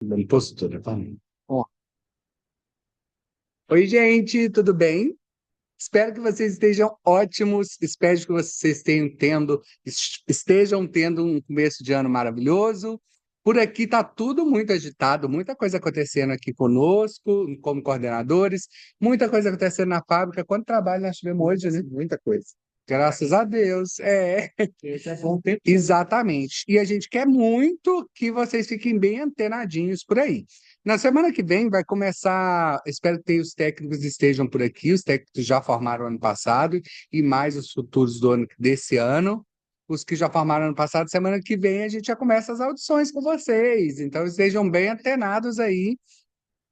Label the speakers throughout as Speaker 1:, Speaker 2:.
Speaker 1: dando postura, tá? Ó. Oi, gente, tudo bem? Espero que vocês estejam ótimos. Espero que vocês estejam tendo um começo de ano maravilhoso. Por aqui está tudo muito agitado, muita coisa acontecendo aqui conosco, como coordenadores, muita coisa acontecendo na fábrica. Quanto trabalho nós tivemos hoje, né? Muita coisa. Graças a Deus. Esse é bom tempo. Exatamente. E a gente quer muito que vocês fiquem bem antenadinhos por aí. Na semana que vem vai começar, espero que os técnicos estejam por aqui, os técnicos já formaram ano passado e mais os futuros desse ano. Os que já formaram ano passado, semana que vem a gente já começa as audições com vocês. Então estejam bem antenados aí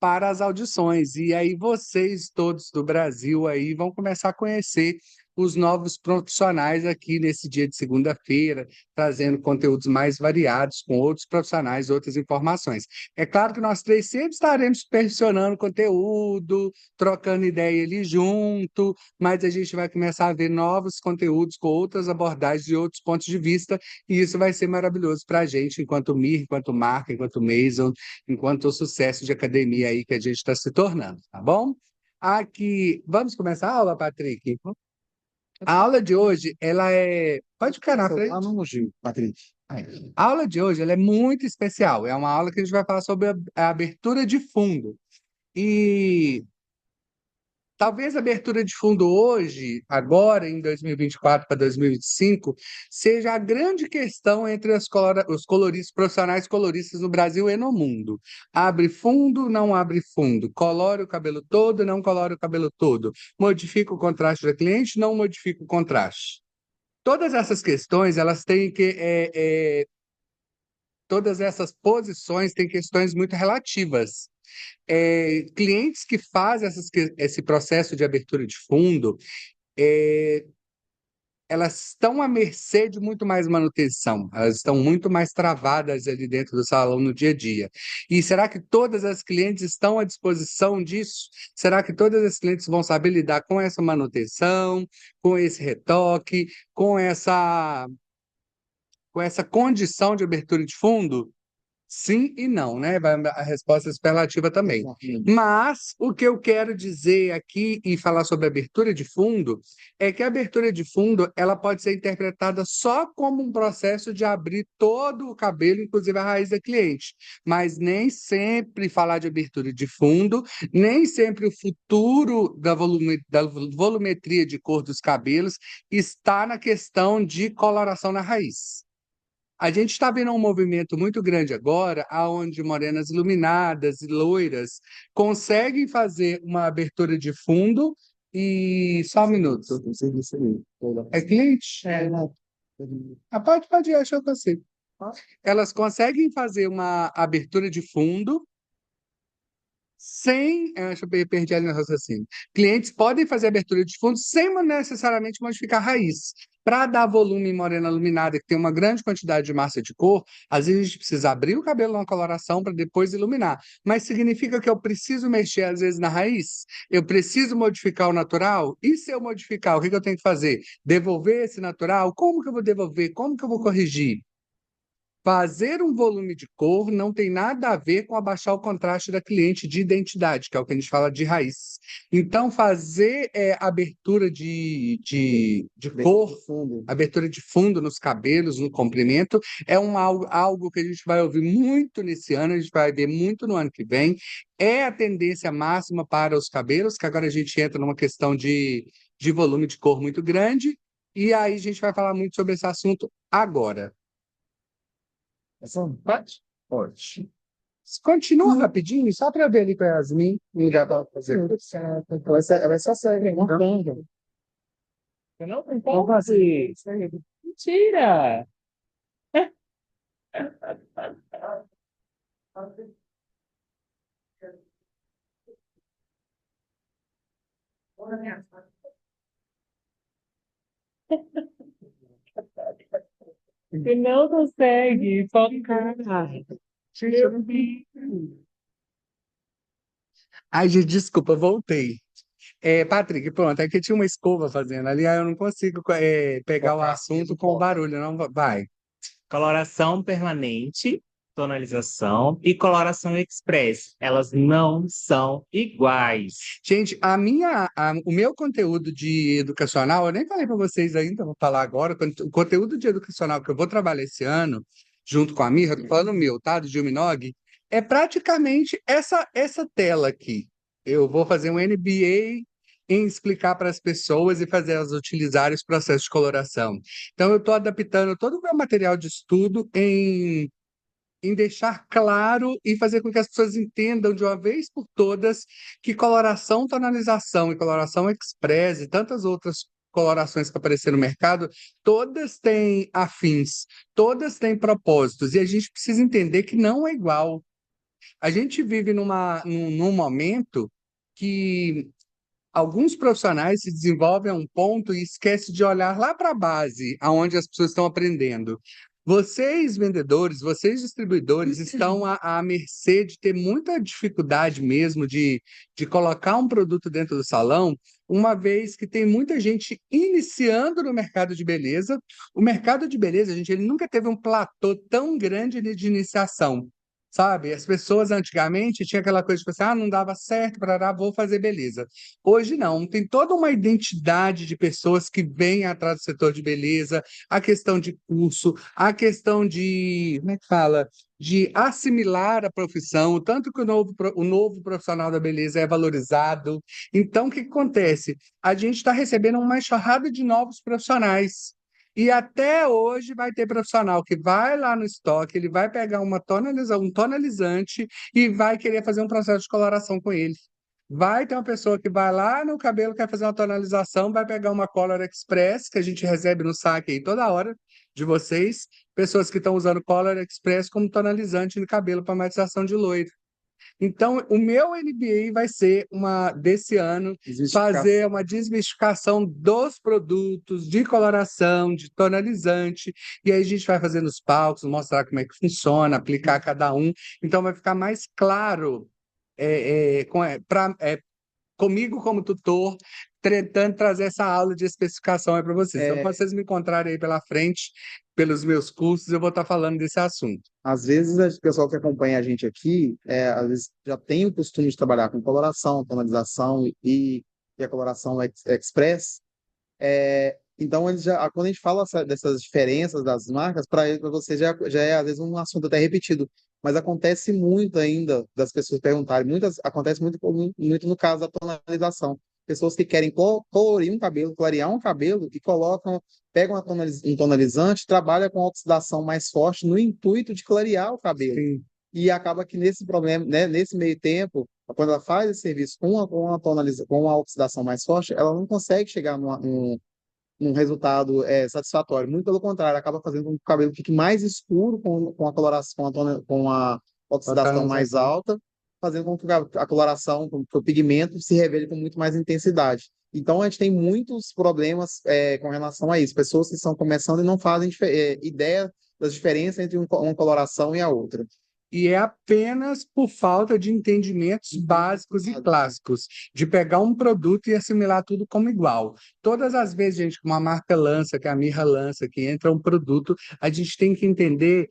Speaker 1: para as audições. E aí vocês todos do Brasil aí vão começar a conhecer os novos profissionais aqui nesse dia de segunda-feira, trazendo conteúdos mais variados com outros profissionais, outras informações. É claro que nós três sempre estaremos supervisionando conteúdo, trocando ideia ali junto, mas a gente vai começar a ver novos conteúdos com outras abordagens e outros pontos de vista, e isso vai ser maravilhoso para a gente, enquanto Mir, enquanto marca, enquanto Mason, enquanto o sucesso de academia aí que a gente está se tornando, tá bom? Aqui, vamos começar a aula, Patrick? A aula de hoje, ela é... Pode ficar na frente. Patrick. A aula de hoje, ela é muito especial. É uma aula que a gente vai falar sobre a abertura de fundo. E talvez a abertura de fundo hoje, agora em 2024 para 2025, seja a grande questão entre os coloristas, profissionais coloristas no Brasil e no mundo. Abre fundo, não abre fundo. Colore o cabelo todo, não colore o cabelo todo. Modifica o contraste da cliente, não modifica o contraste. Todas essas questões, elas têm que todas essas posições têm questões muito relativas. Clientes que fazem esse processo de abertura de fundo, é, elas estão à mercê de muito mais manutenção, elas estão muito mais travadas ali dentro do salão no dia a dia. E será que todas as clientes estão à disposição disso? Será que todas as clientes vão saber lidar com essa manutenção, com esse retoque, com essa condição de abertura de fundo? Sim e não, né? A resposta é superlativa também. Mas o que eu quero dizer aqui e falar sobre abertura de fundo é que a abertura de fundo ela pode ser interpretada só como um processo de abrir todo o cabelo, inclusive a raiz da cliente. Mas nem sempre falar de abertura de fundo, nem sempre o futuro da volumetria de cor dos cabelos está na questão de coloração na raiz. A gente está vendo um movimento muito grande agora, aonde morenas iluminadas e loiras conseguem fazer uma abertura de fundo e... Só um minuto. É cliente? Pode ir, acho que eu consigo. Elas conseguem fazer uma abertura de fundo sem... Acho que eu perdi ali no raciocínio. Clientes podem fazer abertura de fundo sem necessariamente modificar a raiz. Para dar volume em morena iluminada, que tem uma grande quantidade de massa de cor, às vezes a gente precisa abrir o cabelo na coloração para depois iluminar. Mas significa que eu preciso mexer, às vezes, na raiz? Eu preciso modificar o natural? E se eu modificar, o que eu tenho que fazer? Devolver esse natural? Como que eu vou devolver? Como que eu vou corrigir? Fazer um volume de cor não tem nada a ver com abaixar o contraste da cliente de identidade, que é o que a gente fala de raiz. Então, fazer abertura de cor, abertura de fundo nos cabelos, no comprimento, é algo que a gente vai ouvir muito nesse ano, a gente vai ver muito no ano que vem. É a tendência máxima para os cabelos, que agora a gente entra numa questão de volume de cor muito grande, e aí a gente vai falar muito sobre esse assunto agora. Pode? Pode. Continua rapidinho, só para ver ali com a Yasmin. Não dá para fazer. Então, vai só sair, não tem. Eu não tenho como fazer. Mentira! Você não consegue focar. Meu Deus. Ai, gente, desculpa, voltei. Patrick, pronto, é que tinha uma escova fazendo ali, aí eu não consigo pegar o assunto com o barulho, não vai.
Speaker 2: Coloração permanente tonalização e coloração express. Elas não são iguais.
Speaker 1: Gente, o meu conteúdo de educacional, eu nem falei para vocês ainda, vou falar agora. O conteúdo de educacional que eu vou trabalhar esse ano, junto com a Mirra, tô falando meu, tá? Do Gilminog, é praticamente essa tela aqui. Eu vou fazer um MBA em explicar para as pessoas e fazer elas utilizarem os processos de coloração. Então, eu estou adaptando todo o meu material de estudo em deixar claro e fazer com que as pessoas entendam de uma vez por todas que coloração, tonalização e coloração express e tantas outras colorações que apareceram no mercado, todas têm afins, todas têm propósitos, e a gente precisa entender que não é igual. A gente vive num momento que alguns profissionais se desenvolvem a um ponto e esquecem de olhar lá para a base, aonde as pessoas estão aprendendo. Vocês, vendedores, vocês, distribuidores, estão à mercê de ter muita dificuldade mesmo de colocar um produto dentro do salão, uma vez que tem muita gente iniciando no mercado de beleza. O mercado de beleza, gente, ele nunca teve um platô tão grande de iniciação. Sabe, as pessoas antigamente tinha aquela coisa de pensar, não dava certo, parará, vou fazer beleza. Hoje não, tem toda uma identidade de pessoas que vêm atrás do setor de beleza, a questão de curso, a questão de, como é que fala? De assimilar a profissão, tanto que o novo profissional da beleza é valorizado. Então, o que que acontece? A gente está recebendo uma enxurrada de novos profissionais. E até hoje vai ter profissional que vai lá no estoque, ele vai pegar um tonalizante e vai querer fazer um processo de coloração com ele. Vai ter uma pessoa que vai lá no cabelo, quer fazer uma tonalização, vai pegar uma Color Express, que a gente recebe no saque aí toda hora de vocês, pessoas que estão usando Color Express como tonalizante no cabelo para matização de loiro. Então, o meu MBA vai ser desse ano, fazer uma desmistificação dos produtos de coloração, de tonalizante, e aí a gente vai fazer nos palcos, mostrar como é que funciona, aplicar cada um. Então, vai ficar mais claro comigo como tutor, tentando trazer essa aula de especificação aí para vocês. Então, quando vocês me encontrarem aí pela frente, pelos meus cursos, eu vou estar falando desse assunto.
Speaker 3: Às vezes, o pessoal que acompanha a gente aqui, às vezes já tem o costume de trabalhar com coloração, tonalização e a coloração express. Então, eles quando a gente fala dessas diferenças das marcas, para você já é, às vezes, um assunto até repetido. Mas acontece muito ainda das pessoas perguntarem. Acontece muito no caso da tonalização. Pessoas que querem colorir um cabelo, clarear um cabelo e pegam um tonalizante, trabalham com oxidação mais forte no intuito de clarear o cabelo.
Speaker 1: Sim.
Speaker 3: E acaba que nesse problema, né, nesse meio tempo, quando ela faz esse serviço com uma oxidação mais forte, ela não consegue chegar num resultado satisfatório. Muito pelo contrário, acaba fazendo com que o cabelo fique mais escuro com a coloração, com a oxidação mais alta, fazendo com que a coloração, com que o pigmento se revele com muito mais intensidade. Então, a gente tem muitos problemas com relação a isso. Pessoas que estão começando e não fazem ideia das diferenças entre uma coloração e a outra.
Speaker 1: E é apenas por falta de entendimentos básicos e clássicos, de pegar um produto e assimilar tudo como igual. Todas as vezes, gente, que uma marca lança, que a Mirra lança, que entra um produto, a gente tem que entender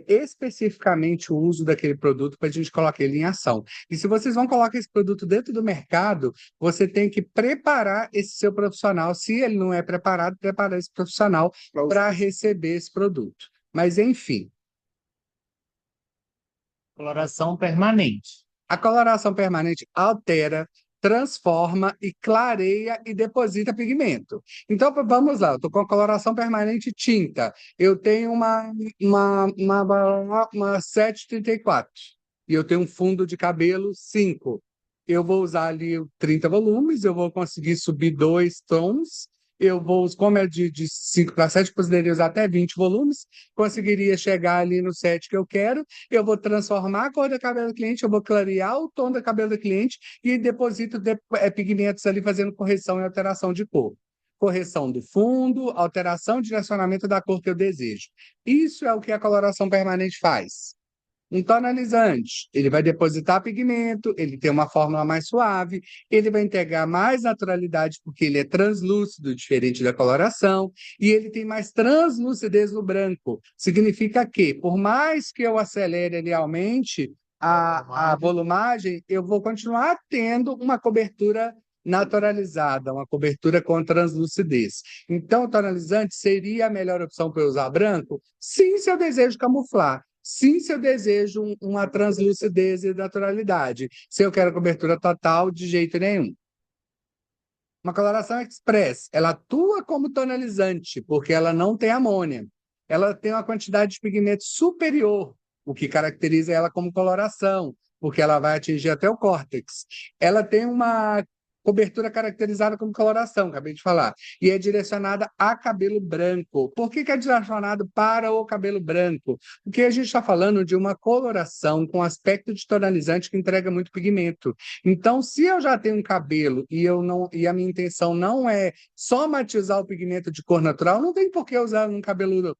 Speaker 1: especificamente o uso daquele produto para a gente colocar ele em ação. E se vocês vão colocar esse produto dentro do mercado, você tem que preparar esse seu profissional. Se ele não é preparado, preparar esse profissional para receber esse produto. Mas, enfim.
Speaker 2: Coloração permanente.
Speaker 1: A coloração permanente altera, transforma e clareia e deposita pigmento. Então, vamos lá, eu estou com a coloração permanente tinta. Eu tenho uma 734 e eu tenho um fundo de cabelo 5. Eu vou usar ali 30 volumes, eu vou conseguir subir 2 tons. Como é de 5 para 7, poderia usar até 20 volumes, conseguiria chegar ali no 7 que eu quero. Eu vou transformar a cor do cabelo do cliente, eu vou clarear o tom do cabelo do cliente e deposito pigmentos ali fazendo correção e alteração de cor. Correção do fundo, alteração e direcionamento da cor que eu desejo. Isso é o que a coloração permanente faz. Um tonalizante, ele vai depositar pigmento, ele tem uma fórmula mais suave, ele vai entregar mais naturalidade porque ele é translúcido, diferente da coloração, e ele tem mais translucidez no branco. Significa que, por mais que eu acelere ele aumente a volumagem, eu vou continuar tendo uma cobertura naturalizada, uma cobertura com translucidez. Então, o tonalizante seria a melhor opção para eu usar branco? Sim, se eu desejo camuflar. Sim, se eu desejo uma translucidez e naturalidade. Se eu quero cobertura total, de jeito nenhum. Uma coloração express, ela atua como tonalizante, porque ela não tem amônia. Ela tem uma quantidade de pigmento superior, o que caracteriza ela como coloração, porque ela vai atingir até o córtex. Ela tem uma cobertura caracterizada como coloração, acabei de falar, e é direcionada a cabelo branco. Por que é direcionado para o cabelo branco? Porque a gente está falando de uma coloração com aspecto de tonalizante que entrega muito pigmento. Então, se eu já tenho um cabelo e eu não e a minha intenção não é só matizar o pigmento de cor natural, não tem por que eu usar num cabelo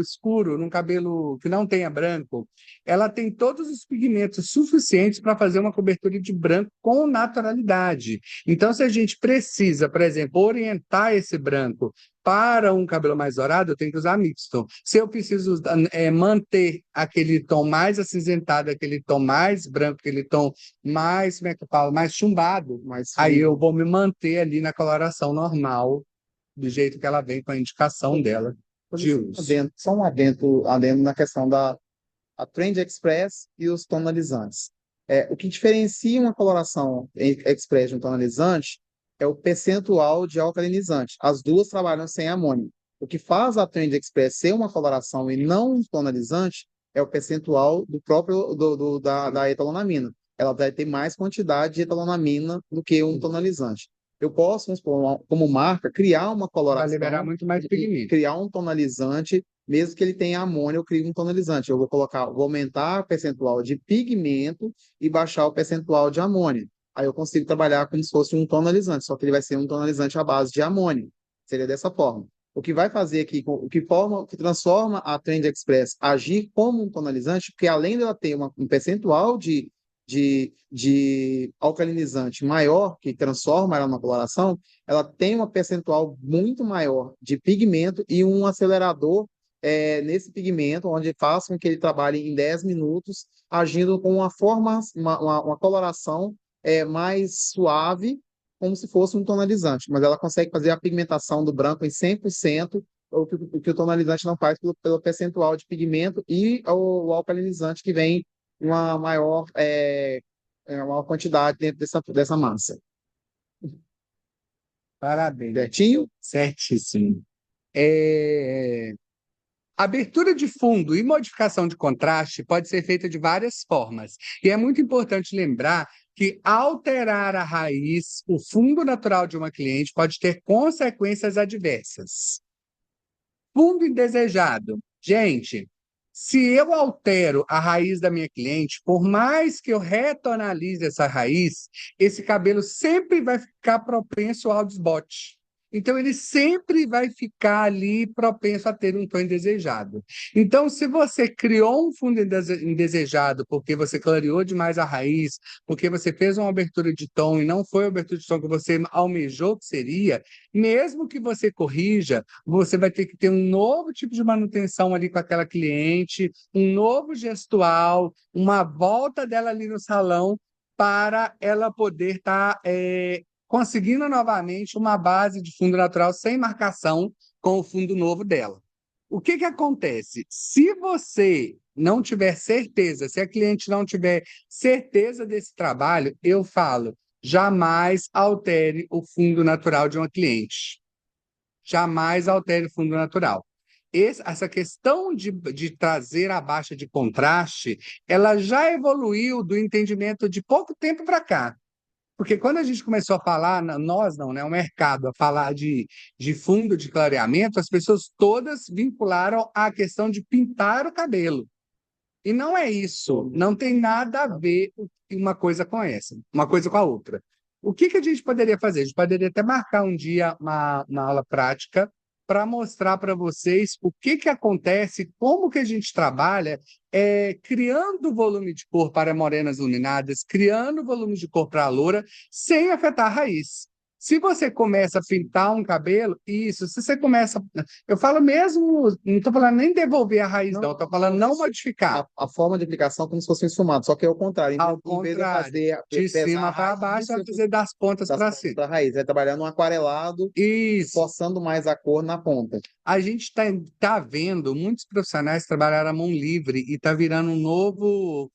Speaker 1: escuro, num cabelo que não tenha branco. Ela tem todos os pigmentos suficientes para fazer uma cobertura de branco com naturalidade. Então, se a gente precisa, por exemplo, orientar esse branco para um cabelo mais dourado, eu tenho que usar mixto. Se eu preciso manter aquele tom mais acinzentado, aquele tom mais branco, aquele tom mais, como é que eu falo, mais chumbado, aí eu vou me manter ali na coloração normal, do jeito que ela vem com a indicação dela de uso.
Speaker 3: Só um adendo na questão da Trend Express e os tonalizantes. O que diferencia uma coloração express de um tonalizante é o percentual de alcalinizante. As duas trabalham sem amônio. O que faz a Trend Express ser uma coloração e não um tonalizante é o percentual do próprio da etalonamina. Ela vai ter mais quantidade de etalonamina do que um tonalizante. Eu posso, vamos supor, como marca, criar uma coloração,
Speaker 1: vai liberar muito mais pigmento,
Speaker 3: criar um tonalizante, mesmo que ele tenha amônia, eu crio um tonalizante. Eu vou aumentar o percentual de pigmento e baixar o percentual de amônia. Aí eu consigo trabalhar como se fosse um tonalizante, só que ele vai ser um tonalizante à base de amônia. Seria dessa forma. O que vai fazer aqui, que transforma a Trend Express agir como um tonalizante, porque além dela ter um percentual de alcalinizante maior, que transforma ela numa coloração, ela tem uma percentual muito maior de pigmento e um acelerador nesse pigmento, onde faz com que ele trabalhe em 10 minutos, agindo com uma coloração mais suave, como se fosse um tonalizante, mas ela consegue fazer a pigmentação do branco em 100%, o que o tonalizante não faz pelo percentual de pigmento e o alcalinizante que vem uma maior quantidade dentro dessa massa.
Speaker 1: Parabéns.
Speaker 3: Certinho?
Speaker 1: Certíssimo. Abertura de fundo e modificação de contraste pode ser feita de várias formas. E é muito importante lembrar que alterar a raiz, o fundo natural de uma cliente, pode ter consequências adversas. Fundo indesejado. Gente, se eu altero a raiz da minha cliente, por mais que eu retonalize essa raiz, esse cabelo sempre vai ficar propenso ao desbote. Então, ele sempre vai ficar ali propenso a ter um tom indesejado. Então, se você criou um fundo indesejado porque você clareou demais a raiz, porque você fez uma abertura de tom e não foi a abertura de tom que você almejou que seria, mesmo que você corrija, você vai ter que ter um novo tipo de manutenção ali com aquela cliente, um novo gestual, uma volta dela ali no salão para ela poder estar conseguindo novamente uma base de fundo natural sem marcação com o fundo novo dela. O que acontece? Se você não tiver certeza, se a cliente não tiver certeza desse trabalho, eu falo, jamais altere o fundo natural de uma cliente. Jamais altere o fundo natural. Essa questão de trazer a baixa de contraste, ela já evoluiu do entendimento de pouco tempo para cá. Porque quando a gente começou a falar, nós não, né, o mercado, a falar de fundo de clareamento, as pessoas todas vincularam à questão de pintar o cabelo. E não é isso, não tem nada a ver uma coisa com essa, uma coisa com a outra. O que a gente poderia fazer? A gente poderia até marcar um dia uma aula prática para mostrar para vocês o que que acontece, como que a gente trabalha criando volume de cor para morenas iluminadas, criando volume de cor para loura, sem afetar a raiz. Se você começa a pintar um cabelo, isso, se você começa. Eu falo mesmo, não estou falando nem devolver a raiz, não, estou falando não modificar.
Speaker 3: A forma de aplicação é como se fosse um esfumado, só que é o contrário.
Speaker 1: Ao
Speaker 3: Em vez de
Speaker 1: contrário,
Speaker 3: fazer,
Speaker 1: de
Speaker 3: pesar
Speaker 1: cima
Speaker 3: a
Speaker 1: para
Speaker 3: raiz,
Speaker 1: baixo, vai
Speaker 3: você
Speaker 1: fazer das pontas
Speaker 3: das
Speaker 1: para
Speaker 3: pontas
Speaker 1: cima.
Speaker 3: para a raiz. Vai trabalhando um aquarelado,
Speaker 1: Isso.
Speaker 3: forçando mais a cor na ponta.
Speaker 1: A gente tá vendo muitos profissionais trabalhar à mão livre e tá virando um novo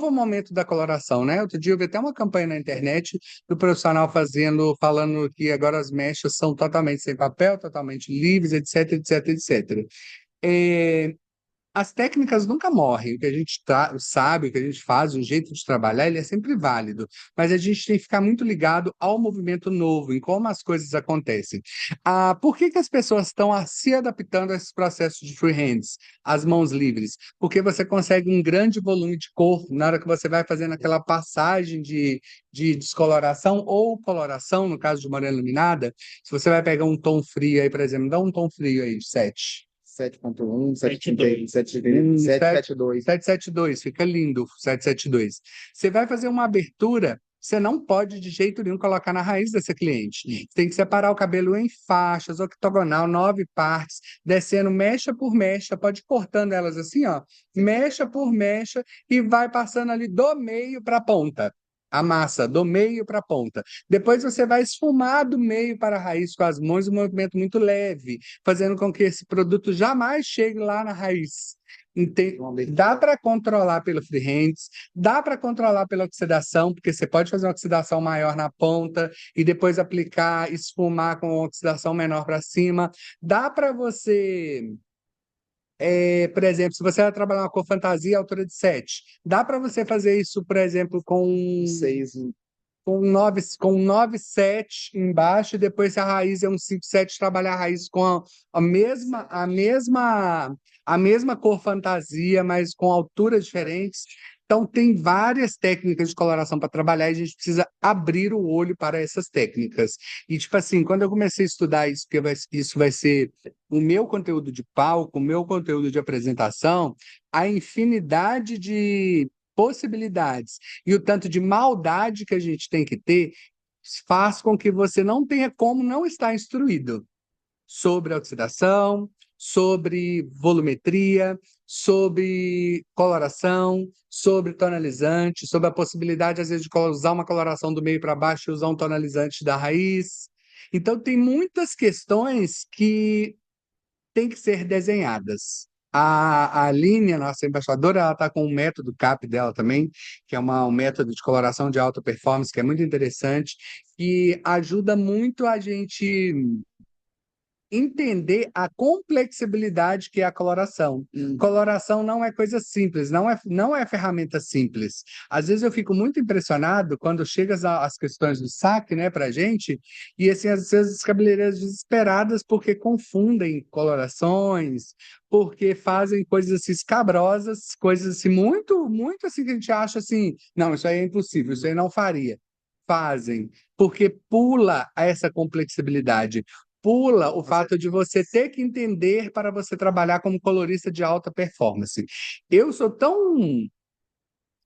Speaker 1: momento da coloração, né? Outro dia eu vi até uma campanha na internet do profissional falando que agora as mechas são totalmente sem papel, totalmente livres, etc, etc, etc. É, as técnicas nunca morrem, o que a gente sabe, o que a gente faz, o jeito de trabalhar, ele é sempre válido, mas a gente tem que ficar muito ligado ao movimento novo, em como as coisas acontecem. Por que que as pessoas estão se adaptando a esse processo de freehands, as mãos livres? Porque você consegue um grande volume de cor na hora que você vai fazendo aquela passagem de descoloração ou coloração, no caso de morena iluminada, se você vai pegar um tom frio aí, por exemplo, dá um tom frio aí de 7.
Speaker 3: 7.1,
Speaker 2: 7.2.
Speaker 3: 7.2.
Speaker 1: 772, fica lindo, 772. Você vai fazer uma abertura, você não pode de jeito nenhum colocar na raiz dessa cliente. Você tem que separar o cabelo em faixas, octogonal, 9 partes, descendo mecha por mecha, pode ir cortando elas assim, ó, mecha por mecha, e vai passando ali do meio para a ponta. A massa, do meio para a ponta. Depois você vai esfumar do meio para a raiz com as mãos, um movimento muito leve, fazendo com que esse produto jamais chegue lá na raiz. Dá para controlar pelo freehands, dá para controlar pela oxidação, porque você pode fazer uma oxidação maior na ponta e depois aplicar, esfumar com oxidação menor para cima. Dá para você, por exemplo, se você vai trabalhar uma cor fantasia à altura de 7, dá para você fazer isso, por exemplo, com
Speaker 3: 6.
Speaker 1: com 9,7 embaixo, e depois se a raiz é um 5,7, trabalhar a raiz com a mesma cor fantasia, mas com alturas diferentes. Então, tem várias técnicas de coloração para trabalhar e a gente precisa abrir o olho para essas técnicas. E, tipo assim, quando eu comecei a estudar isso, porque isso vai ser o meu conteúdo de palco, o meu conteúdo de apresentação, a infinidade de possibilidades e o tanto de maldade que a gente tem que ter faz com que você não tenha como não estar instruído sobre oxidação, sobre volumetria, sobre coloração, sobre tonalizante, sobre a possibilidade, às vezes, de usar uma coloração do meio para baixo e usar um tonalizante da raiz. Então, tem muitas questões que têm que ser desenhadas. A Aline, a nossa embaixadora, ela está com um método CAP dela também, que é um método de coloração de alta performance, que é muito interessante, e ajuda muito a gente entender a complexibilidade que é a coloração. Coloração não é coisa simples, não é ferramenta simples. Às vezes eu fico muito impressionado quando chega as questões do saque, né, pra gente, e assim, às vezes as cabeleireiras desesperadas porque confundem colorações, porque fazem coisas assim escabrosas, coisas assim muito, muito assim que a gente acha assim, não, isso aí é impossível, isso aí não faria. Fazem, porque pula essa complexibilidade. Pula o fato de você ter que entender para você trabalhar como colorista de alta performance. Eu sou tão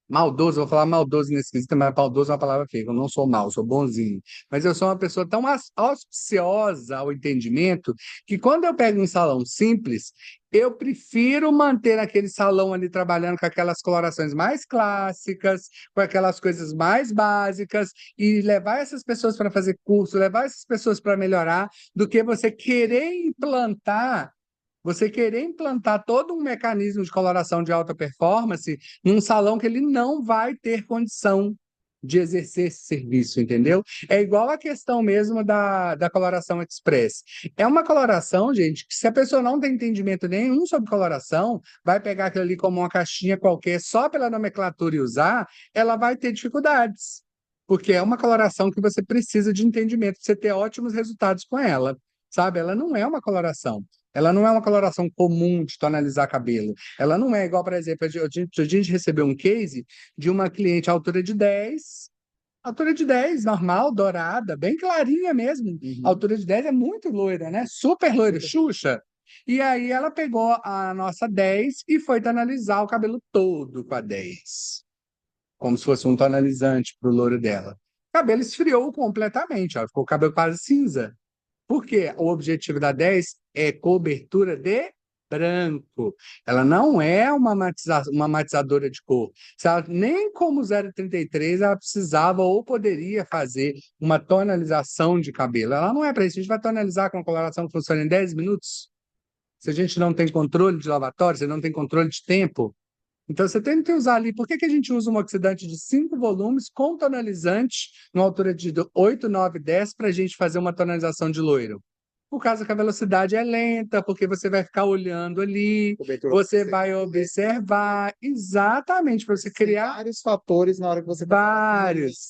Speaker 1: maldoso, vou falar maldoso nesse quesito, mas maldoso é uma palavra feia, eu não sou mal, sou bonzinho. Mas eu sou uma pessoa tão auspiciosa ao entendimento que quando eu pego um salão simples, eu prefiro manter aquele salão ali trabalhando com aquelas colorações mais clássicas, com aquelas coisas mais básicas, e levar essas pessoas para fazer curso, levar essas pessoas para melhorar, do que você querer implantar todo um mecanismo de coloração de alta performance num salão que ele não vai ter condição de exercer esse serviço, entendeu? É igual a questão mesmo da coloração express. É uma coloração, gente, que se a pessoa não tem entendimento nenhum sobre coloração, vai pegar aquilo ali como uma caixinha qualquer só pela nomenclatura e usar, ela vai ter dificuldades. Porque é uma coloração que você precisa de entendimento para você ter ótimos resultados com ela, sabe? Ela não é uma coloração. Ela não é uma coloração comum de tonalizar cabelo. Ela não é igual, por exemplo, a gente recebeu um case de uma cliente à altura de 10, Altura de 10, normal, dourada, bem clarinha mesmo. A altura de 10 é muito loira, né? Super loira, Xuxa. E aí ela pegou a nossa 10 e foi tonalizar o cabelo todo com a 10. Como se fosse um tonalizante pro loiro dela. O cabelo esfriou completamente, ó, ficou o cabelo quase cinza. Por quê? O objetivo da 10 é cobertura de branco. Ela não é uma matizadora de cor. Se ela, nem como 0,33 ela precisava ou poderia fazer uma tonalização de cabelo. Ela não é para isso. A gente vai tonalizar com uma coloração que funciona em 10 minutos. Se a gente não tem controle de lavatório, se não tem controle de tempo, então, você tem que usar ali. Por que que a gente usa um oxidante de 5 volumes com tonalizante, numa altura de 8, 9, 10, para a gente fazer uma tonalização de loiro? Por causa que a velocidade é lenta, porque você vai ficar olhando ali,
Speaker 3: Cobertura
Speaker 1: você vai observar, exatamente, para você
Speaker 3: Tem
Speaker 1: criar
Speaker 3: vários fatores na hora que você está
Speaker 1: vários.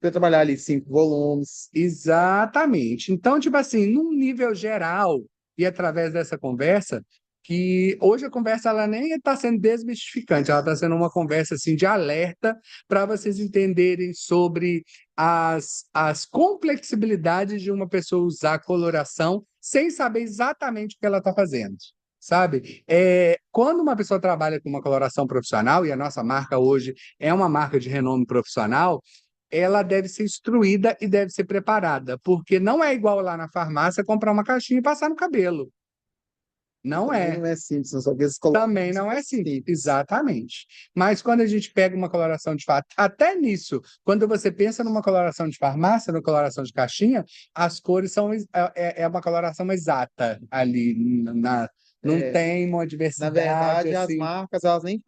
Speaker 3: Você trabalhar ali 5 volumes.
Speaker 1: Exatamente. Então, tipo assim, num nível geral, e através dessa conversa, que hoje a conversa ela nem está sendo desmistificante, ela está sendo uma conversa assim de alerta para vocês entenderem sobre as complexibilidades de uma pessoa usar coloração sem saber exatamente o que ela está fazendo. Sabe? Quando uma pessoa trabalha com uma coloração profissional, e a nossa marca hoje é uma marca de renome profissional, ela deve ser instruída e deve ser preparada, porque não é igual lá na farmácia comprar uma caixinha e passar no cabelo. Não
Speaker 3: Também
Speaker 1: é.
Speaker 3: não é simples, só que eles colocam
Speaker 1: Também não é assim.
Speaker 3: simples.
Speaker 1: Exatamente. Mas quando a gente pega uma coloração de fato, até nisso, quando você pensa numa coloração de farmácia, numa coloração de caixinha, as cores são é uma coloração exata ali não
Speaker 3: É,
Speaker 1: tem uma
Speaker 3: na
Speaker 1: diversidade
Speaker 3: verdade, as
Speaker 1: assim.
Speaker 3: marcas, elas nem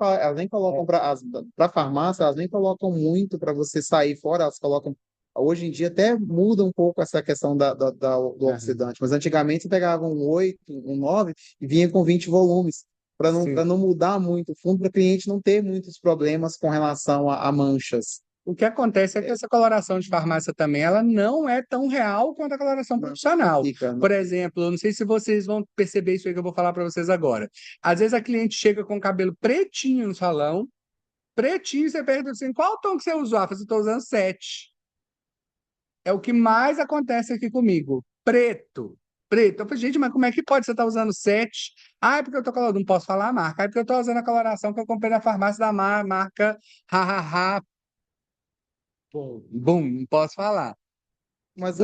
Speaker 3: colocam para farmácia, elas nem colocam muito para você sair fora, elas colocam. Hoje em dia até muda um pouco essa questão do
Speaker 1: Aham.
Speaker 3: oxidante, mas antigamente você pegava um 8, um 9 e vinha com 20 volumes, para
Speaker 1: Sim.
Speaker 3: não mudar muito o fundo, para o cliente não ter muitos problemas com relação a manchas.
Speaker 1: O que acontece é que essa coloração de farmácia também, ela não é tão real quanto a coloração
Speaker 3: Não
Speaker 1: profissional.
Speaker 3: fica,
Speaker 1: Por exemplo, eu não sei se vocês vão perceber isso aí que eu vou falar para vocês agora. Às vezes a cliente chega com o cabelo pretinho no salão, pretinho, você pergunta assim, qual tom que você usou? Ah, eu estou usando 7. É o que mais acontece aqui comigo. Preto. Preto. Eu falei, gente, mas como é que pode você estar usando 7? Ah, é porque eu tô colorando, não posso falar a marca. Ah, é porque eu tô usando a coloração que eu comprei na farmácia da marca Hahaha. Bom, não posso falar.
Speaker 3: mas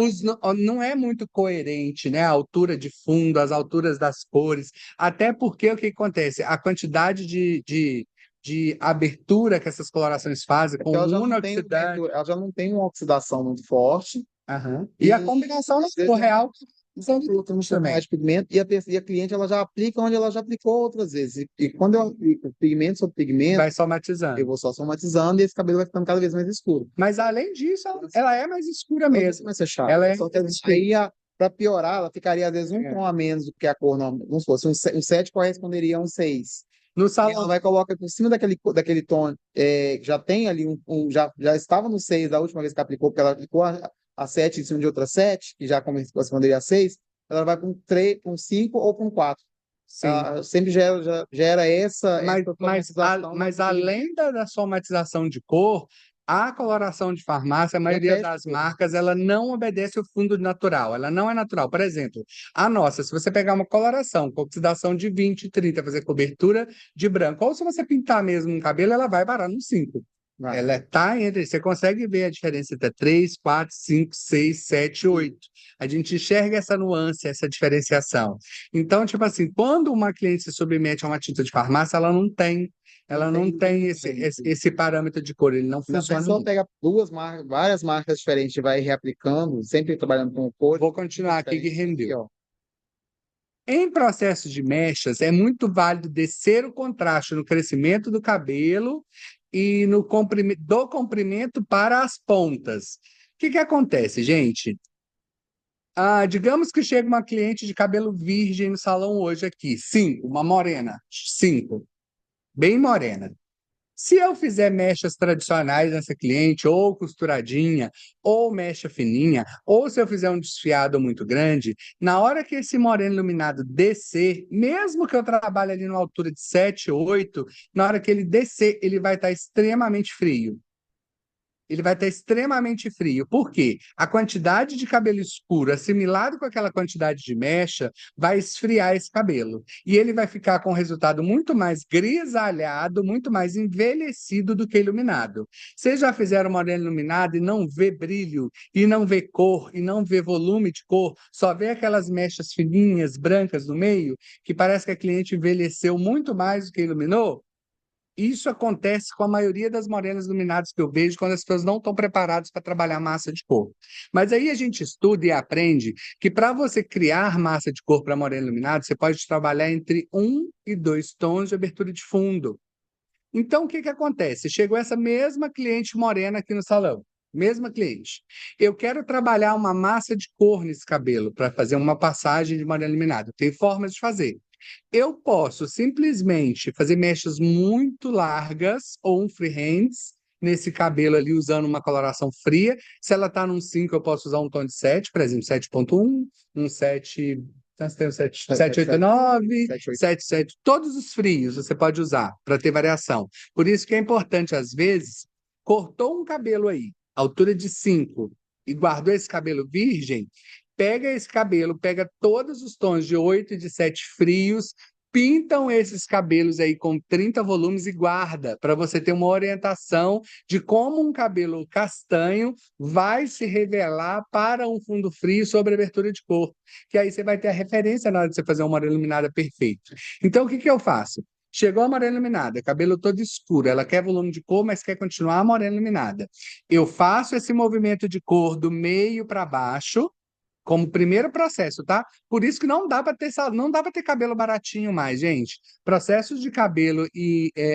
Speaker 1: Não é muito coerente, né? A altura de fundo, as alturas das cores, até porque o que acontece? A quantidade de abertura que essas colorações fazem com
Speaker 3: ela já
Speaker 1: um
Speaker 3: não tem,
Speaker 1: inoxidante.
Speaker 3: ela já não tem uma oxidação muito forte.
Speaker 1: Aham. E a
Speaker 3: E
Speaker 1: combinação não
Speaker 3: às
Speaker 1: ficou
Speaker 3: vezes
Speaker 1: real são
Speaker 3: coloca um
Speaker 1: diferentes
Speaker 3: pouco mais
Speaker 1: também.
Speaker 3: de pigmento e a cliente ela já aplica onde ela já aplicou outras vezes. E quando eu aplico pigmento sobre pigmento,
Speaker 1: Vai
Speaker 3: eu
Speaker 1: somatizando.
Speaker 3: vou só somatizando e esse cabelo vai ficando cada vez mais escuro.
Speaker 1: Mas além disso, ela é mais escura
Speaker 3: Ela vai
Speaker 1: mesmo.
Speaker 3: começar a ser chato.
Speaker 1: Ela é.
Speaker 3: Só que aí, para piorar, ela ficaria às vezes um tom a menos do que a cor normal. Vamos supor, se um 7 corresponderia a um 6.
Speaker 1: No
Speaker 3: E ela
Speaker 1: salão.
Speaker 3: vai colocar por cima daquele tom, já tem ali já estava no 6 da última vez que aplicou, porque ela aplicou a 7 em cima de outra 7 que já corresponderia a 6, ela vai para um 3, para um 5 ou para um 4.
Speaker 1: Sim.
Speaker 3: Ela sempre gera essa somatização
Speaker 1: Mas além da somatização de cor, a coloração de farmácia, a
Speaker 3: já
Speaker 1: maioria
Speaker 3: pede
Speaker 1: das
Speaker 3: cor.
Speaker 1: marcas, ela não obedece o fundo natural, ela não é natural. Por exemplo, a nossa, se você pegar uma coloração com oxidação de 20, 30, fazer cobertura de branco, ou se você pintar mesmo no cabelo, ela vai parar no 5.
Speaker 3: Vai.
Speaker 1: Ela está entre. Você consegue ver a diferença entre 3, 4, 5, 6, 7, 8. A gente enxerga essa nuance, essa diferenciação. Então, tipo assim, quando uma cliente se submete a uma tinta de farmácia, ela não tem. Ela não tem esse parâmetro de cor, ele não
Speaker 3: Se a
Speaker 1: funciona.
Speaker 3: pessoa pega várias marcas diferentes e vai reaplicando, sempre trabalhando com cor,
Speaker 1: Vou continuar aqui que rendeu.
Speaker 3: ó.
Speaker 1: Em processo de mechas, é muito válido descer o contraste no crescimento do cabelo e no do comprimento para as pontas. O que que acontece, gente? Digamos que chega uma cliente de cabelo virgem no salão hoje aqui, 5, uma morena, 5, bem morena. Se eu fizer mechas tradicionais nessa cliente, ou costuradinha, ou mecha fininha, ou se eu fizer um desfiado muito grande, na hora que esse moreno iluminado descer, mesmo que eu trabalhe ali numa altura de 7, 8, na hora que ele descer, ele vai estar extremamente frio. ele vai estar extremamente frio. Por quê? A quantidade de cabelo escuro assimilado com aquela quantidade de mecha vai esfriar esse cabelo. E ele vai ficar com um resultado muito mais grisalhado, muito mais envelhecido do que iluminado. Vocês já fizeram morena iluminada e não vê brilho, e não vê cor, e não vê volume de cor, só vê aquelas mechas fininhas, brancas no meio, que parece que a cliente envelheceu muito mais do que iluminou? Isso acontece com a maioria das morenas iluminadas que eu vejo quando as pessoas não estão preparadas para trabalhar massa de cor. Mas aí a gente estuda e aprende que para você criar massa de cor para morena iluminada, você pode trabalhar entre 1 e 2 tons de abertura de fundo. Então, o que que acontece? Chegou essa mesma cliente morena aqui no salão, mesma cliente. Eu quero trabalhar uma massa de cor nesse cabelo para fazer uma passagem de morena iluminada. Tem formas de fazer. Eu posso simplesmente fazer mechas muito largas ou um freehands nesse cabelo ali, usando uma coloração fria. Se ela está num 5, eu posso usar um tom de 7, por exemplo, 7.1, um 7. Nós temos 789, 77, todos os frios você pode usar para ter variação. Por isso que é importante, às vezes, cortou um cabelo aí, altura de 5, e guardou esse cabelo virgem, pega esse cabelo, pega todos os tons de 8 e de 7 frios, pintam esses cabelos aí com 30 volumes e guarda, para você ter uma orientação de como um cabelo castanho vai se revelar para um fundo frio sobre abertura de cor, que aí você vai ter a referência na hora de você fazer uma morena iluminada perfeita. Então, o que que eu faço? Chegou a morena iluminada, cabelo todo escuro, ela quer volume de cor, mas quer continuar a morena iluminada. Eu faço esse movimento de cor do meio para baixo, como primeiro processo, tá? Por isso que não dá para ter, não dá para ter cabelo baratinho mais, gente. Processos de cabelo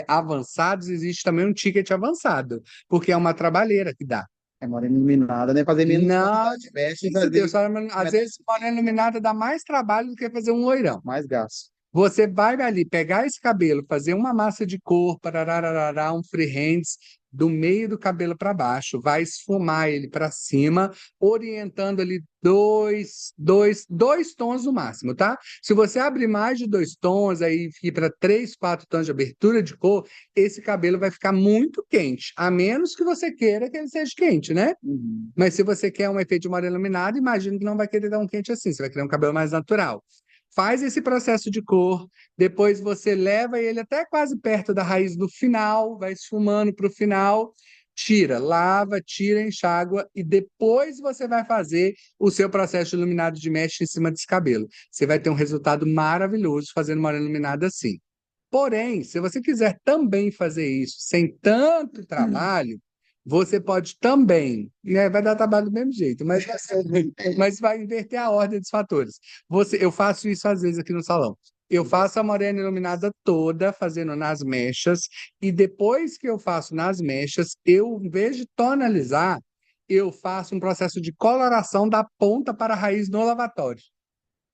Speaker 1: avançados, existe também um ticket avançado, porque é uma trabalheira que dá.
Speaker 3: É morena iluminada, né? Fazer menos
Speaker 1: Não,
Speaker 3: quantidade de mecha e
Speaker 1: isso Deus,
Speaker 3: fazer
Speaker 1: às vezes morena iluminada dá mais trabalho do que fazer um loirão.
Speaker 3: mais gasto.
Speaker 1: Você vai ali pegar esse cabelo, fazer uma massa de cor, parararará, um freehands do meio do cabelo para baixo, vai esfumar ele para cima, orientando ali dois tons no máximo, tá? Se você abrir mais de 2 tons, aí ir para 3, 4 tons de abertura de cor, esse cabelo vai ficar muito quente, a menos que você queira que ele seja quente, né?
Speaker 3: Uhum.
Speaker 1: Mas se você quer um efeito de morena iluminada, imagino que não vai querer dar um quente assim, você vai querer um cabelo mais natural. Faz esse processo de cor, depois você leva ele até quase perto da raiz do final, vai esfumando para o final, tira, lava, tira, enxágua e depois você vai fazer o seu processo de iluminado de mecha em cima desse cabelo. Você vai ter um resultado maravilhoso fazendo uma iluminada assim. Porém, se você quiser também fazer isso sem tanto trabalho, você pode também, né? Vai dar trabalho do mesmo jeito, mas vai inverter a ordem dos fatores. Eu faço isso às vezes aqui no salão. Eu faço a morena iluminada toda, fazendo nas mechas, e depois que eu faço nas mechas, eu, em vez de tonalizar, eu faço um processo de coloração da ponta para a raiz no lavatório.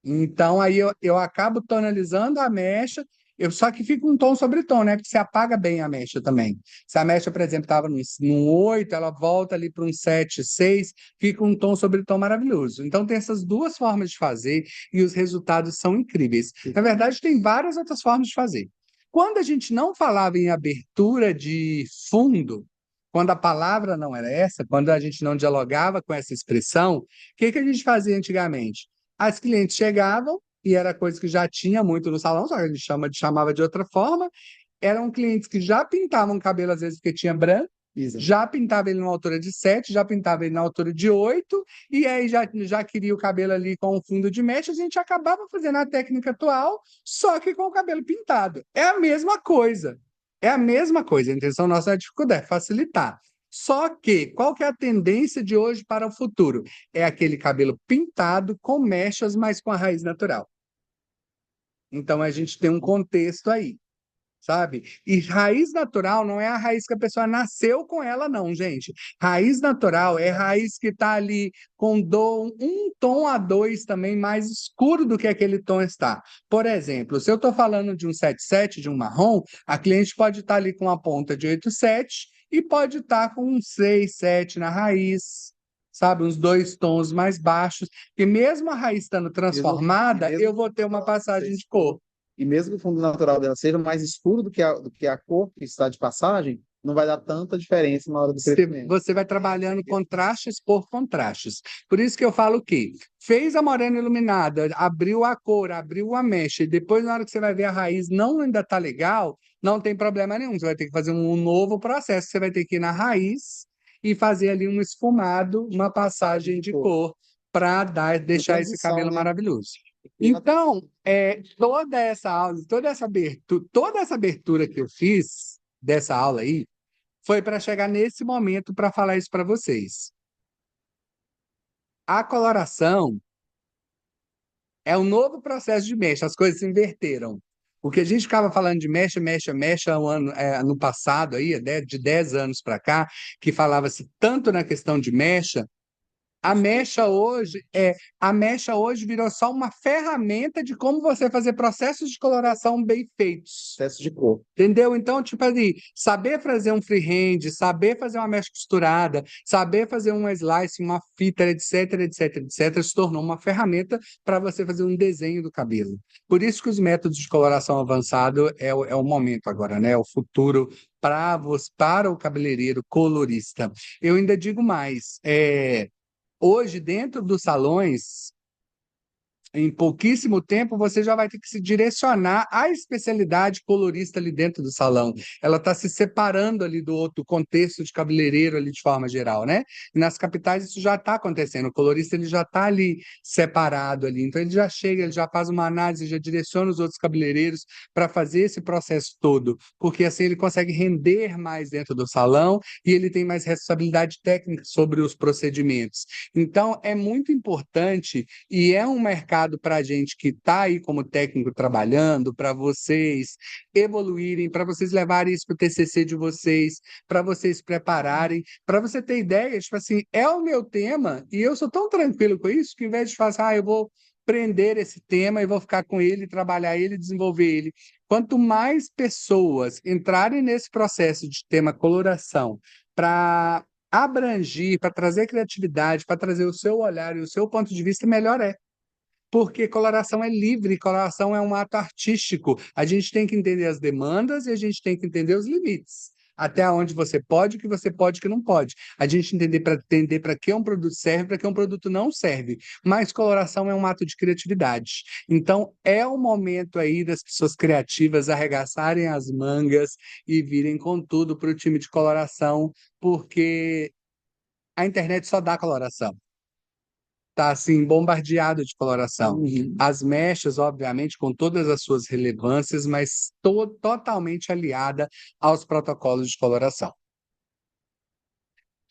Speaker 1: Então, aí eu acabo tonalizando a mecha, só que fica um tom sobre tom, né? Porque você apaga bem a mecha também. Se a mecha, por exemplo, estava num 8, ela volta ali para um 7, 6, fica um tom sobre tom maravilhoso. Então, tem essas duas formas de fazer e os resultados são incríveis. Na verdade, tem várias outras formas de fazer. Quando a gente não falava em abertura de fundo, quando a palavra não era essa, quando a gente não dialogava com essa expressão, o que que a gente fazia antigamente? As clientes chegavam, e era coisa que já tinha muito no salão, só que a gente chamava de outra forma. Eram clientes que já pintavam o cabelo, às vezes, porque tinha branco,
Speaker 3: Exato.
Speaker 1: já pintava ele na altura de 7, já pintava ele na altura de 8, e aí já queria o cabelo ali com o fundo de mecha, a gente acabava fazendo a técnica atual, só que com o cabelo pintado. É a mesma coisa. É a mesma coisa. A intenção nossa é a dificuldade, é facilitar. Só que, qual que é a tendência de hoje para o futuro? É aquele cabelo pintado com mechas, mas com a raiz natural. Então, a gente tem um contexto aí, sabe? E raiz natural não é a raiz que a pessoa nasceu com ela, não, gente. Raiz natural é raiz que está ali com um tom a 2 também mais escuro do que aquele tom está. Por exemplo, se eu estou falando de um 7,7, de um marrom, a cliente pode estar ali com a ponta de 8,7 e pode estar com um 6,7 na raiz, sabe? Uns 2 tons mais baixos. E mesmo a raiz estando transformada, eu vou ter uma passagem de cor.
Speaker 3: E mesmo que o fundo natural dela seja mais escuro do que a cor que está de passagem, não vai dar tanta diferença na hora do crescimento.
Speaker 1: Você vai trabalhando contrastes por contrastes. Por isso que eu falo que fez a morena iluminada, abriu a cor, abriu a mecha, e depois, na hora que você vai ver a raiz, não ainda está legal, não tem problema nenhum. Você vai ter que fazer um novo processo. Você vai ter que ir na raiz e fazer ali um esfumado, uma passagem de cor, para deixar esse
Speaker 3: transição,
Speaker 1: cabelo
Speaker 3: né?
Speaker 1: maravilhoso. Então, toda essa abertura que eu fiz dessa aula aí, foi para chegar nesse momento para falar isso para vocês. A coloração é um novo processo de mecha, as coisas se inverteram. O que a gente ficava falando de mecha, no passado, aí, de 10 anos para cá, que falava-se tanto na questão de mecha, a mecha hoje virou só uma ferramenta de como você fazer processos de coloração bem feitos.
Speaker 3: Processo de cor.
Speaker 1: Entendeu? Então, tipo ali, saber fazer um freehand, saber fazer uma mecha costurada, saber fazer uma slice, uma fita, etc, etc, etc, se tornou uma ferramenta para você fazer um desenho do cabelo. Por isso que os métodos de coloração avançado é o momento agora, né? É o futuro para o cabeleireiro colorista. Eu ainda digo mais, hoje, dentro dos salões, em pouquíssimo tempo, você já vai ter que se direcionar à especialidade colorista ali dentro do salão. Ela está se separando ali do outro contexto de cabeleireiro ali de forma geral, né? E nas capitais isso já está acontecendo. O colorista ele já está ali separado ali. Então ele já chega, ele já faz uma análise, já direciona os outros cabeleireiros para fazer esse processo todo, porque assim ele consegue render mais dentro do salão e ele tem mais responsabilidade técnica sobre os procedimentos. Então é muito importante e é um mercado para a gente que está aí como técnico trabalhando, para vocês evoluírem, para vocês levarem isso para o TCC de vocês, para vocês prepararem, para você ter ideia, tipo assim, é o meu tema e eu sou tão tranquilo com isso que, ao invés de falar, eu vou prender esse tema e vou ficar com ele, trabalhar ele, desenvolver ele. Quanto mais pessoas entrarem nesse processo de tema coloração para abrangir, para trazer criatividade, para trazer o seu olhar e o seu ponto de vista, melhor é. Porque coloração é livre, coloração é um ato artístico. A gente tem que entender as demandas e a gente tem que entender os limites. Até onde você pode, o que você pode, o que não pode. A gente entender para que um produto serve, para que um produto não serve. Mas coloração é um ato de criatividade. Então, é o momento aí das pessoas criativas arregaçarem as mangas e virem com tudo para o time de coloração, porque a internet só dá coloração. Tá assim, bombardeado de coloração. As mechas, obviamente, com todas as suas relevâncias, mas totalmente aliada aos protocolos de coloração.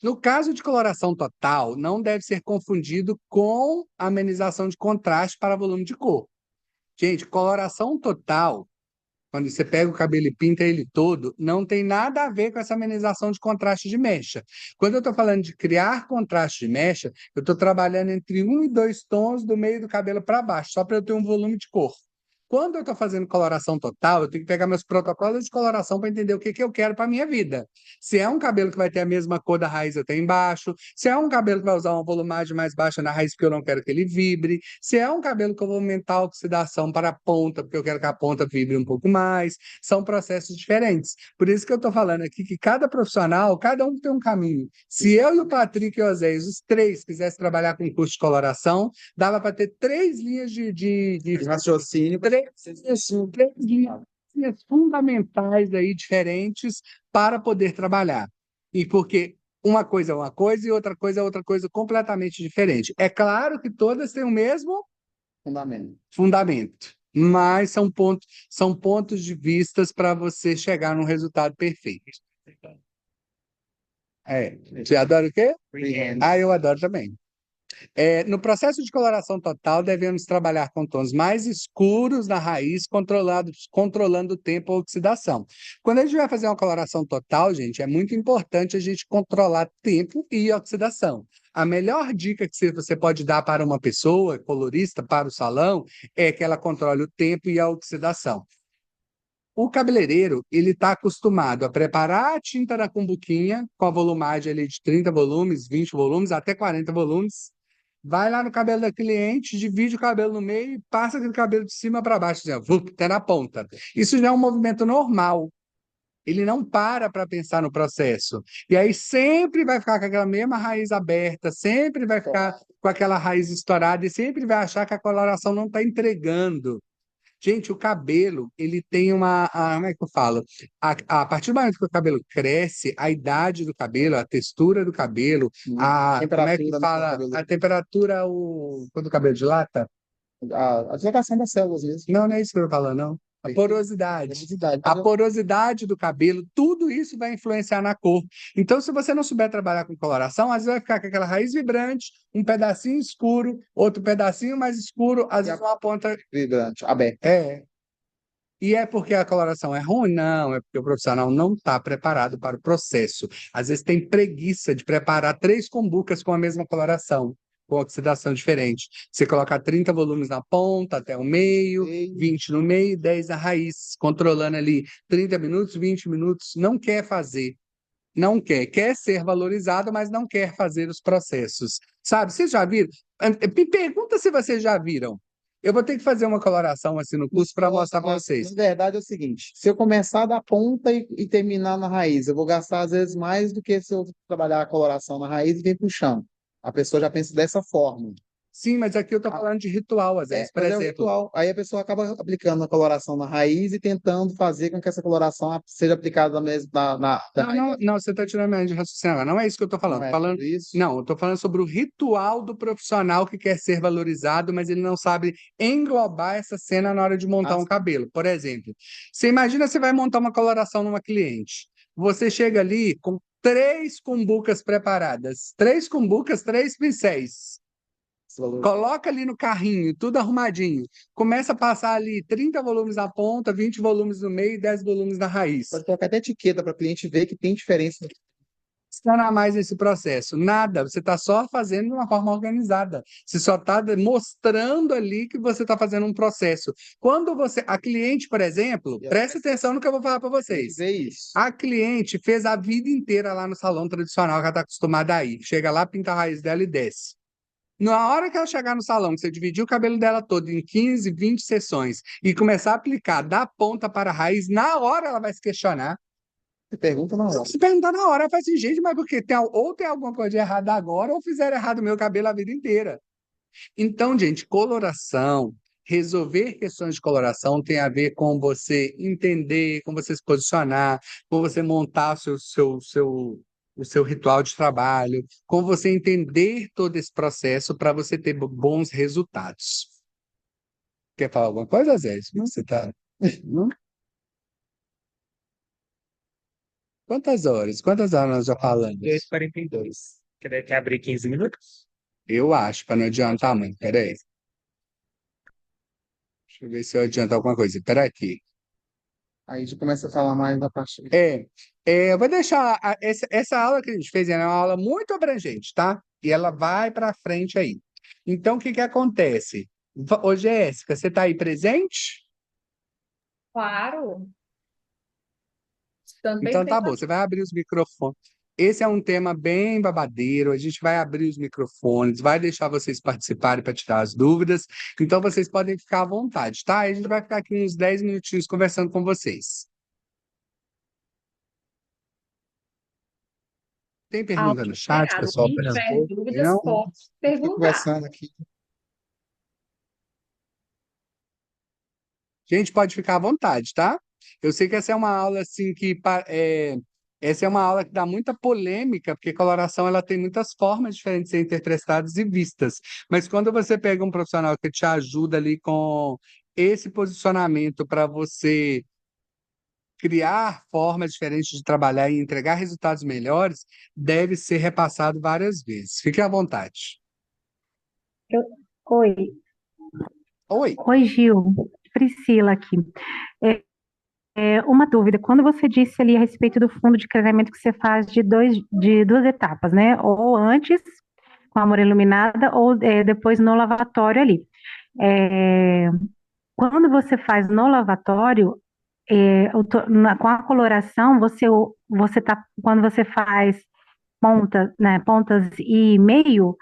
Speaker 1: No caso de coloração total, não deve ser confundido com amenização de contraste para volume de cor. Gente, coloração total, quando você pega o cabelo e pinta ele todo, não tem nada a ver com essa amenização de contraste de mecha. Quando eu estou falando de criar contraste de mecha, eu estou trabalhando entre 1 e 2 tons do meio do cabelo para baixo, só para eu ter um volume de cor. Quando eu estou fazendo coloração total, eu tenho que pegar meus protocolos de coloração para entender o que eu quero para a minha vida. Se é um cabelo que vai ter a mesma cor da raiz, eu tenho embaixo. Se é um cabelo que vai usar uma volumagem mais baixa na raiz, porque eu não quero que ele vibre. Se é um cabelo que eu vou aumentar a oxidação para a ponta, porque eu quero que a ponta vibre um pouco mais. São processos diferentes. Por isso que eu estou falando aqui que cada profissional, cada um tem um caminho. Se eu e o Patrick e o Oséias, os três, quisessem trabalhar com curso de coloração, dava para ter 3 linhas de
Speaker 3: Raciocínio.
Speaker 1: três linhas fundamentais aí diferentes para poder trabalhar. E porque uma coisa é uma coisa e outra coisa é outra coisa completamente diferente. É claro que todas têm o mesmo fundamento, mas são pontos de vistas para você chegar num resultado perfeito. Você adora o quê? Ah, eu adoro também. No processo de coloração total, devemos trabalhar com tons mais escuros na raiz, controlando o tempo ou oxidação. Quando a gente vai fazer uma coloração total, gente, é muito importante a gente controlar tempo e oxidação. A melhor dica que você pode dar para uma pessoa colorista, para o salão, é que ela controle o tempo e a oxidação. O cabeleireiro, ele está acostumado a preparar a tinta da cumbuquinha, com a volumagem ali de 30 volumes, 20 volumes, até 40 volumes, vai lá no cabelo da cliente, divide o cabelo no meio e passa aquele cabelo de cima para baixo, assim, ó, até na ponta. Isso já é um movimento normal. Ele não para pensar no processo. E aí sempre vai ficar com aquela mesma raiz aberta, sempre vai ficar com aquela raiz estourada e sempre vai achar que a coloração não está entregando. Gente, o cabelo, ele tem como é que eu falo? A partir do momento que o cabelo cresce, a idade do cabelo, a textura do cabelo, como é que
Speaker 3: Temperatura do
Speaker 1: fala?
Speaker 3: cabelo,
Speaker 1: A temperatura, quando o cabelo dilata?
Speaker 3: a dilatação das células mesmo.
Speaker 1: Não, não é isso que eu tô falando, não. A porosidade.
Speaker 3: Porosidade.
Speaker 1: A porosidade do cabelo, tudo isso vai influenciar na cor. Então, se você não souber trabalhar com coloração, às vezes vai ficar com aquela raiz vibrante, um pedacinho escuro, outro pedacinho mais escuro, às vezes uma ponta.
Speaker 3: Vibrante, aberto.
Speaker 1: É. E é porque a coloração é ruim? Não, é porque o profissional não está preparado para o processo. Às vezes tem preguiça de preparar 3 cumbucas com a mesma coloração, com oxidação diferente. Você coloca 30 volumes na ponta até o meio, 20 no meio, 10 na raiz, controlando ali 30 minutos, 20 minutos. Não quer fazer. Não quer. Quer ser valorizado, mas não quer fazer os processos. Sabe? Vocês já viram? Me pergunta se vocês já viram. Eu vou ter que fazer uma coloração assim no curso para mostrar para vocês.
Speaker 3: Na verdade é o seguinte, se eu começar da ponta e terminar na raiz, eu vou gastar às vezes mais do que se eu trabalhar a coloração na raiz e vir puxando. A pessoa já pensa dessa forma.
Speaker 1: Sim, mas aqui eu estou falando de ritual, às vezes. Por
Speaker 3: Mas é o
Speaker 1: exemplo,
Speaker 3: ritual. Aí a pessoa acaba aplicando a coloração na raiz e tentando fazer com que essa coloração seja aplicada na
Speaker 1: não, você está tirando a minha de raciocínio agora. Não é isso que eu estou falando.
Speaker 3: Não é
Speaker 1: Falando,
Speaker 3: tudo isso?
Speaker 1: não, eu estou falando sobre o ritual do profissional que quer ser valorizado, mas ele não sabe englobar essa cena na hora de montar um cabelo. Por exemplo, você imagina você vai montar uma coloração numa cliente. Você chega ali com 3 cumbucas preparadas. 3 cumbucas, 3 pincéis. Coloca ali no carrinho, tudo arrumadinho. Começa a passar ali 30 volumes na ponta, 20 volumes no meio e 10 volumes na raiz.
Speaker 3: Pode colocar até etiqueta para o cliente ver que tem diferença.
Speaker 1: Está mais nesse processo? Nada, você está só fazendo de uma forma organizada. Você só está mostrando ali que você está fazendo um processo. Quando a cliente, por exemplo, preste atenção no que eu vou falar para vocês. A cliente fez a vida inteira lá no salão tradicional que ela está acostumada a ir. Chega lá, pinta a raiz dela e desce. Na hora que ela chegar no salão, que você dividir o cabelo dela todo em 15, 20 sessões e começar a aplicar da ponta para a raiz, na hora ela vai se questionar.
Speaker 3: Você pergunta na hora.
Speaker 1: Se perguntar na hora, ela fala assim, gente, mas porque ou tem alguma coisa de errado agora, ou fizeram errado o meu cabelo a vida inteira. Então, gente, coloração, resolver questões de coloração tem a ver com você entender, com você se posicionar, com você montar o seu ritual de trabalho, com você entender todo esse processo para você ter bons resultados. Quer falar alguma coisa, Zé? Você tá. Quantas horas? Quantas horas nós já falamos?
Speaker 2: 2h42. Quer abrir 15 minutos?
Speaker 1: Eu acho, para não adiantar muito. Peraí. Deixa eu ver se eu adianto alguma coisa. Peraí aqui.
Speaker 3: Aí a gente começa a falar mais da parte.
Speaker 1: Eu vou deixar essa aula que a gente fez é uma aula muito abrangente, tá? E ela vai para frente aí. Então, o que que acontece? Ô, Jéssica, você está aí presente?
Speaker 4: Claro. Também
Speaker 1: Então
Speaker 4: tem
Speaker 1: tá bom, você vai abrir os microfones. Esse é um tema bem babadeiro, a gente vai abrir os microfones, vai deixar vocês participarem para tirar as dúvidas, então vocês podem ficar à vontade, tá? A gente vai ficar aqui uns 10 minutinhos conversando com vocês. Tem pergunta no chat,
Speaker 4: alterado.
Speaker 1: pessoal?
Speaker 4: Quem tiver dúvidas,
Speaker 1: Não?
Speaker 4: pode
Speaker 3: Tô
Speaker 4: perguntar.
Speaker 3: conversando aqui.
Speaker 1: Gente, pode ficar à vontade, tá? Eu sei que essa é uma aula assim essa é uma aula que dá muita polêmica, porque coloração ela tem muitas formas diferentes de ser interpretadas e vistas. Mas quando você pega um profissional que te ajuda ali com esse posicionamento para você criar formas diferentes de trabalhar e entregar resultados melhores, deve ser repassado várias vezes. Fique à vontade.
Speaker 5: Oi,
Speaker 1: Oi.
Speaker 5: oi Gil, Priscila aqui. Uma dúvida, quando você disse ali a respeito do fundo de crescimento que você faz de duas etapas, né? Ou antes, com a amora iluminada, ou depois no lavatório ali. É, quando você faz no lavatório, com a coloração, quando você faz né, pontas e meio,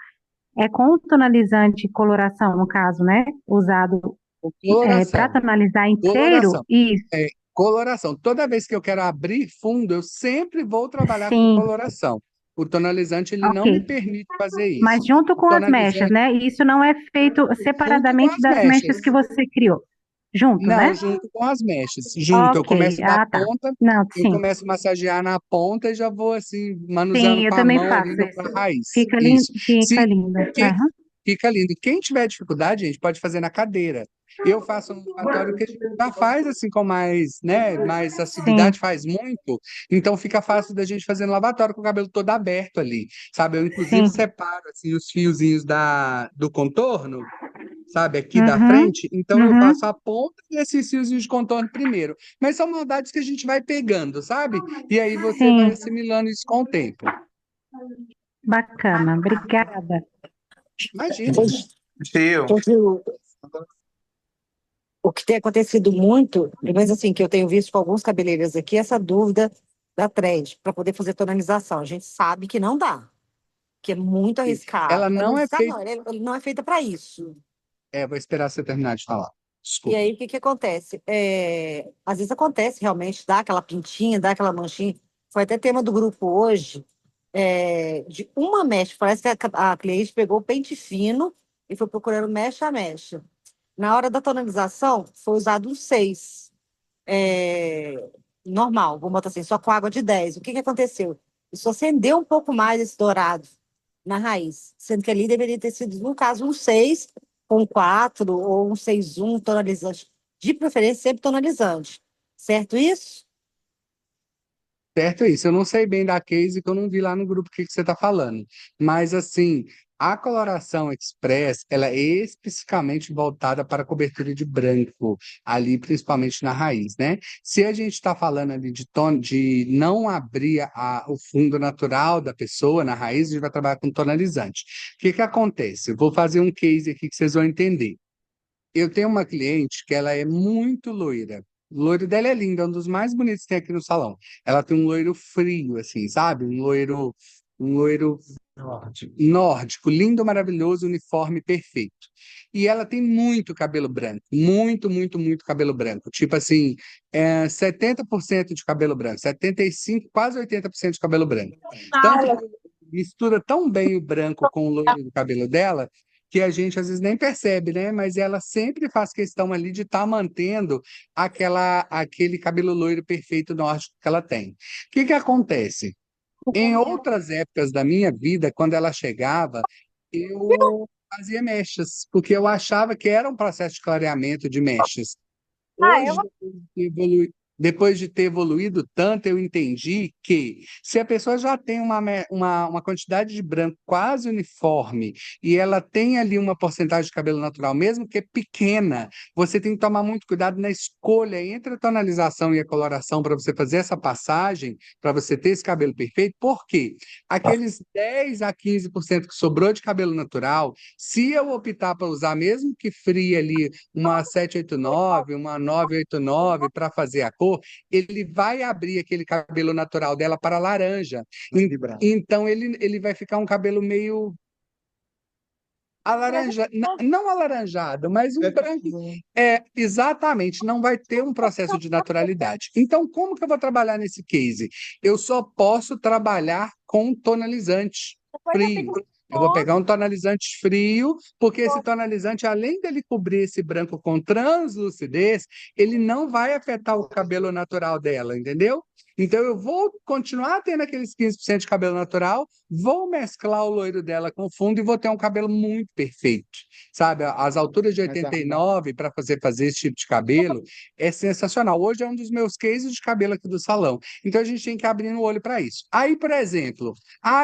Speaker 5: é com tonalizante coloração, no caso, né? Usado
Speaker 1: Coloração.
Speaker 5: para tonalizar inteiro,
Speaker 1: Coloração.
Speaker 5: isso.
Speaker 1: Coloração. Toda vez que eu quero abrir fundo, eu sempre vou trabalhar com
Speaker 5: Sim,
Speaker 1: coloração. O tonalizante, ele não me
Speaker 5: ok.
Speaker 1: permite fazer
Speaker 5: Mas
Speaker 1: isso.
Speaker 5: junto
Speaker 1: O
Speaker 5: com as mechas,
Speaker 1: tonalizante,
Speaker 5: né? Isso não é feito
Speaker 1: junto com
Speaker 5: separadamente
Speaker 1: as
Speaker 5: das mechas que
Speaker 1: mechas.
Speaker 5: você criou. Junto,
Speaker 1: Não,
Speaker 5: né?
Speaker 1: junto com as mechas. Junto, eu
Speaker 5: Ok.
Speaker 1: começo da
Speaker 5: Ah, tá.
Speaker 1: ponta,
Speaker 5: Não,
Speaker 1: eu
Speaker 5: sim.
Speaker 1: começo a massagear na ponta e já vou assim, manuseando
Speaker 5: Sim, eu
Speaker 1: com a
Speaker 5: também
Speaker 1: mão ali
Speaker 5: faço
Speaker 1: no
Speaker 5: isso.
Speaker 1: a raiz.
Speaker 5: Fica lindo,
Speaker 1: Isso.
Speaker 5: fica
Speaker 1: Se
Speaker 5: lindo.
Speaker 1: quem
Speaker 5: Aham.
Speaker 1: fica lindo. Quem tiver dificuldade, gente, pode fazer na cadeira. Eu faço um lavatório que a gente já faz assim com mais, né, mais
Speaker 5: Sim,
Speaker 1: assiduidade, faz muito, então fica fácil da gente fazer no lavatório com o cabelo todo aberto ali, sabe? Eu inclusive
Speaker 5: sim.
Speaker 1: separo assim os fiozinhos do contorno, sabe, aqui da
Speaker 5: Uhum,
Speaker 1: frente, então eu
Speaker 5: uhum.
Speaker 1: faço a ponta e esses fiozinhos de contorno primeiro. Mas são maldades que a gente vai pegando, sabe? E aí você vai
Speaker 5: Sim,
Speaker 1: assimilando isso com o tempo.
Speaker 5: bacana. Obrigada.
Speaker 1: Imagina.
Speaker 6: Tio,
Speaker 7: Porque o que tem acontecido muito, pelo menos assim, que eu tenho visto com alguns cabeleireiros aqui, é essa dúvida da thread para poder fazer tonalização. A gente sabe que não dá, que é muito arriscado.
Speaker 1: Ela
Speaker 7: É muito
Speaker 1: não é
Speaker 7: arriscado,
Speaker 1: feita.
Speaker 7: não, ele não é feita para isso.
Speaker 1: Vou esperar você terminar de falar.
Speaker 7: E
Speaker 1: Desculpa.
Speaker 7: aí, o que que acontece? Às vezes acontece realmente, dá aquela pintinha, dá aquela manchinha. Foi até tema do grupo hoje, de uma mecha. Parece que a cliente pegou o pente fino e foi procurando mecha a mecha. Na hora da tonalização, foi usado um 6 normal, vamos botar assim, só com água de 10. O que que aconteceu? Isso acendeu um pouco mais esse dourado na raiz, sendo que ali deveria ter sido, no caso, um 6 com 4 ou um 6,1 tonalizante. De preferência, sempre tonalizante. Certo isso?
Speaker 1: Certo, é isso. Eu não sei bem da case que eu não vi lá no grupo o que que você está falando. Mas, assim, a coloração express, ela é especificamente voltada para a cobertura de branco, ali principalmente na raiz, né? Se a gente está falando ali de de não abrir o fundo natural da pessoa na raiz, a gente vai trabalhar com tonalizante. O que que acontece? Eu vou fazer um case aqui que vocês vão entender. Eu tenho uma cliente que ela é muito loira. O loiro dela é lindo, é um dos mais bonitos que tem aqui no salão. Ela tem um loiro frio, assim, sabe? Um loiro nórdico, lindo, maravilhoso, uniforme perfeito. E ela tem muito cabelo branco, muito, muito, muito cabelo branco. Tipo assim, 70% de cabelo branco, 75, quase 80% de cabelo branco. Tanto que mistura tão bem o branco com o loiro do cabelo dela que a gente às vezes nem percebe, né? Mas ela sempre faz questão ali de estar mantendo aquele cabelo loiro perfeito nórdico que ela tem. O que que acontece? Em outras épocas da minha vida, quando ela chegava, eu fazia mechas, porque eu achava que era um processo de clareamento de mechas. Hoje, depois de ter evoluído tanto, eu entendi que se a pessoa já tem uma quantidade de branco quase uniforme e ela tem ali uma porcentagem de cabelo natural, mesmo que é pequena, você tem que tomar muito cuidado na escolha entre a tonalização e a coloração para você fazer essa passagem, para você ter esse cabelo perfeito, porque aqueles 10 a 15% que sobrou de cabelo natural, se eu optar para usar, mesmo que frie ali uma 789, uma 989 para fazer a cor, ele vai abrir aquele cabelo natural dela para laranja. Então ele vai ficar um cabelo meio não alaranjado, mas um branco. Exatamente, não vai ter um processo de naturalidade. Então, como que eu vou trabalhar nesse case? Eu só posso trabalhar com tonalizante frio. Eu vou pegar um tonalizante frio, porque esse tonalizante, além dele cobrir esse branco com translucidez, ele não vai afetar o cabelo natural dela, entendeu? Então, eu vou continuar tendo aqueles 15% de cabelo natural, vou mesclar o loiro dela com o fundo e vou ter um cabelo muito perfeito, sabe? As alturas de 89 para fazer esse tipo de cabelo é sensacional. Hoje é um dos meus cases de cabelo aqui do salão. Então, a gente tem que abrir o olho para isso. Aí, por exemplo,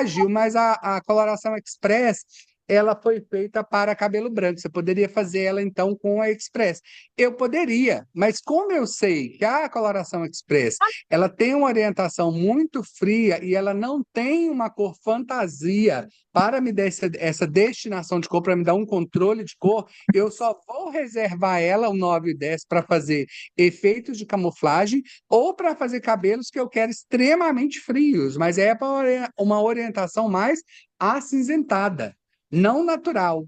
Speaker 1: Gil, mas a coloração express, ela foi feita para cabelo branco. Você poderia fazer ela, então, com a Express. Eu poderia, mas como eu sei que a coloração Express, ela tem uma orientação muito fria e ela não tem uma cor fantasia para me dar essa destinação de cor, para me dar um controle de cor, eu só vou reservar ela, o 9 e o 10, para fazer efeitos de camuflagem ou para fazer cabelos que eu quero extremamente frios, mas é para uma orientação mais acinzentada, não natural.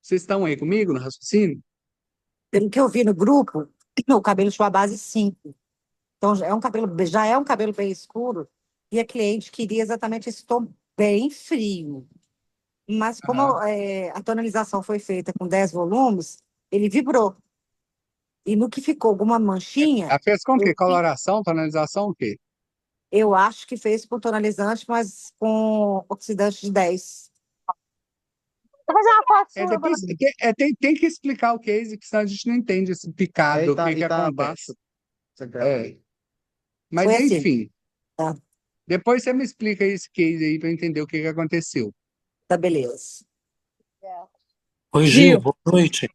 Speaker 1: Vocês estão aí comigo no raciocínio?
Speaker 7: Pelo que eu vi no grupo, o cabelo tinha uma base 5. Então já é um cabelo bem escuro, e a cliente queria exatamente esse tom bem frio. Mas como
Speaker 1: Aham.
Speaker 7: a tonalização foi feita com 10 volumes, ele vibrou. E no que ficou alguma manchinha,
Speaker 1: Ela fez com o quê?
Speaker 7: eu,
Speaker 1: Coloração, tonalização, o quê?
Speaker 7: eu acho que fez com tonalizante, mas com oxidante de 10. Vou fazer uma foto
Speaker 1: É,
Speaker 7: sua,
Speaker 1: depois tem que explicar o case, que senão a gente não entende esse picado, o que
Speaker 3: E
Speaker 1: que
Speaker 3: tá
Speaker 1: acontece.
Speaker 3: abaixo. Você quer?
Speaker 1: É. Mas
Speaker 7: Foi assim,
Speaker 1: enfim,
Speaker 7: tá,
Speaker 1: depois você me explica esse case aí para entender o que que aconteceu.
Speaker 7: tá beleza.
Speaker 6: Oi, Gil,
Speaker 4: Gil,
Speaker 6: boa noite.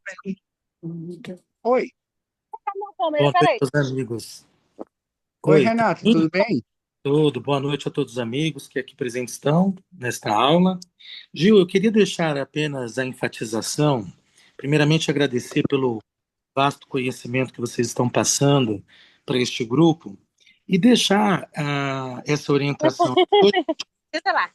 Speaker 1: Oi,
Speaker 4: minha câmera,
Speaker 6: Boa noite
Speaker 4: peraí.
Speaker 6: aos amigos.
Speaker 1: oi,
Speaker 6: Oi, tá
Speaker 1: Renato,
Speaker 6: bem?
Speaker 1: tudo bem?
Speaker 6: Tudo. Boa noite a todos os amigos que aqui presentes estão nesta aula. Gil, eu queria deixar apenas a enfatização, primeiramente agradecer pelo vasto conhecimento que vocês estão passando para este grupo e deixar essa orientação.
Speaker 4: Deixa lá.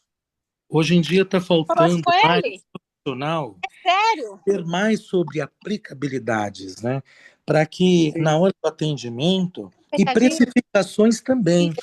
Speaker 6: Hoje em dia está
Speaker 4: Falou
Speaker 6: faltando
Speaker 4: com
Speaker 6: mais
Speaker 4: ele?
Speaker 6: profissional
Speaker 4: Sério?
Speaker 6: ter mais sobre aplicabilidades, né? Para que
Speaker 1: Sim.
Speaker 6: na hora do atendimento e
Speaker 4: Fechadinho?
Speaker 6: precificações também,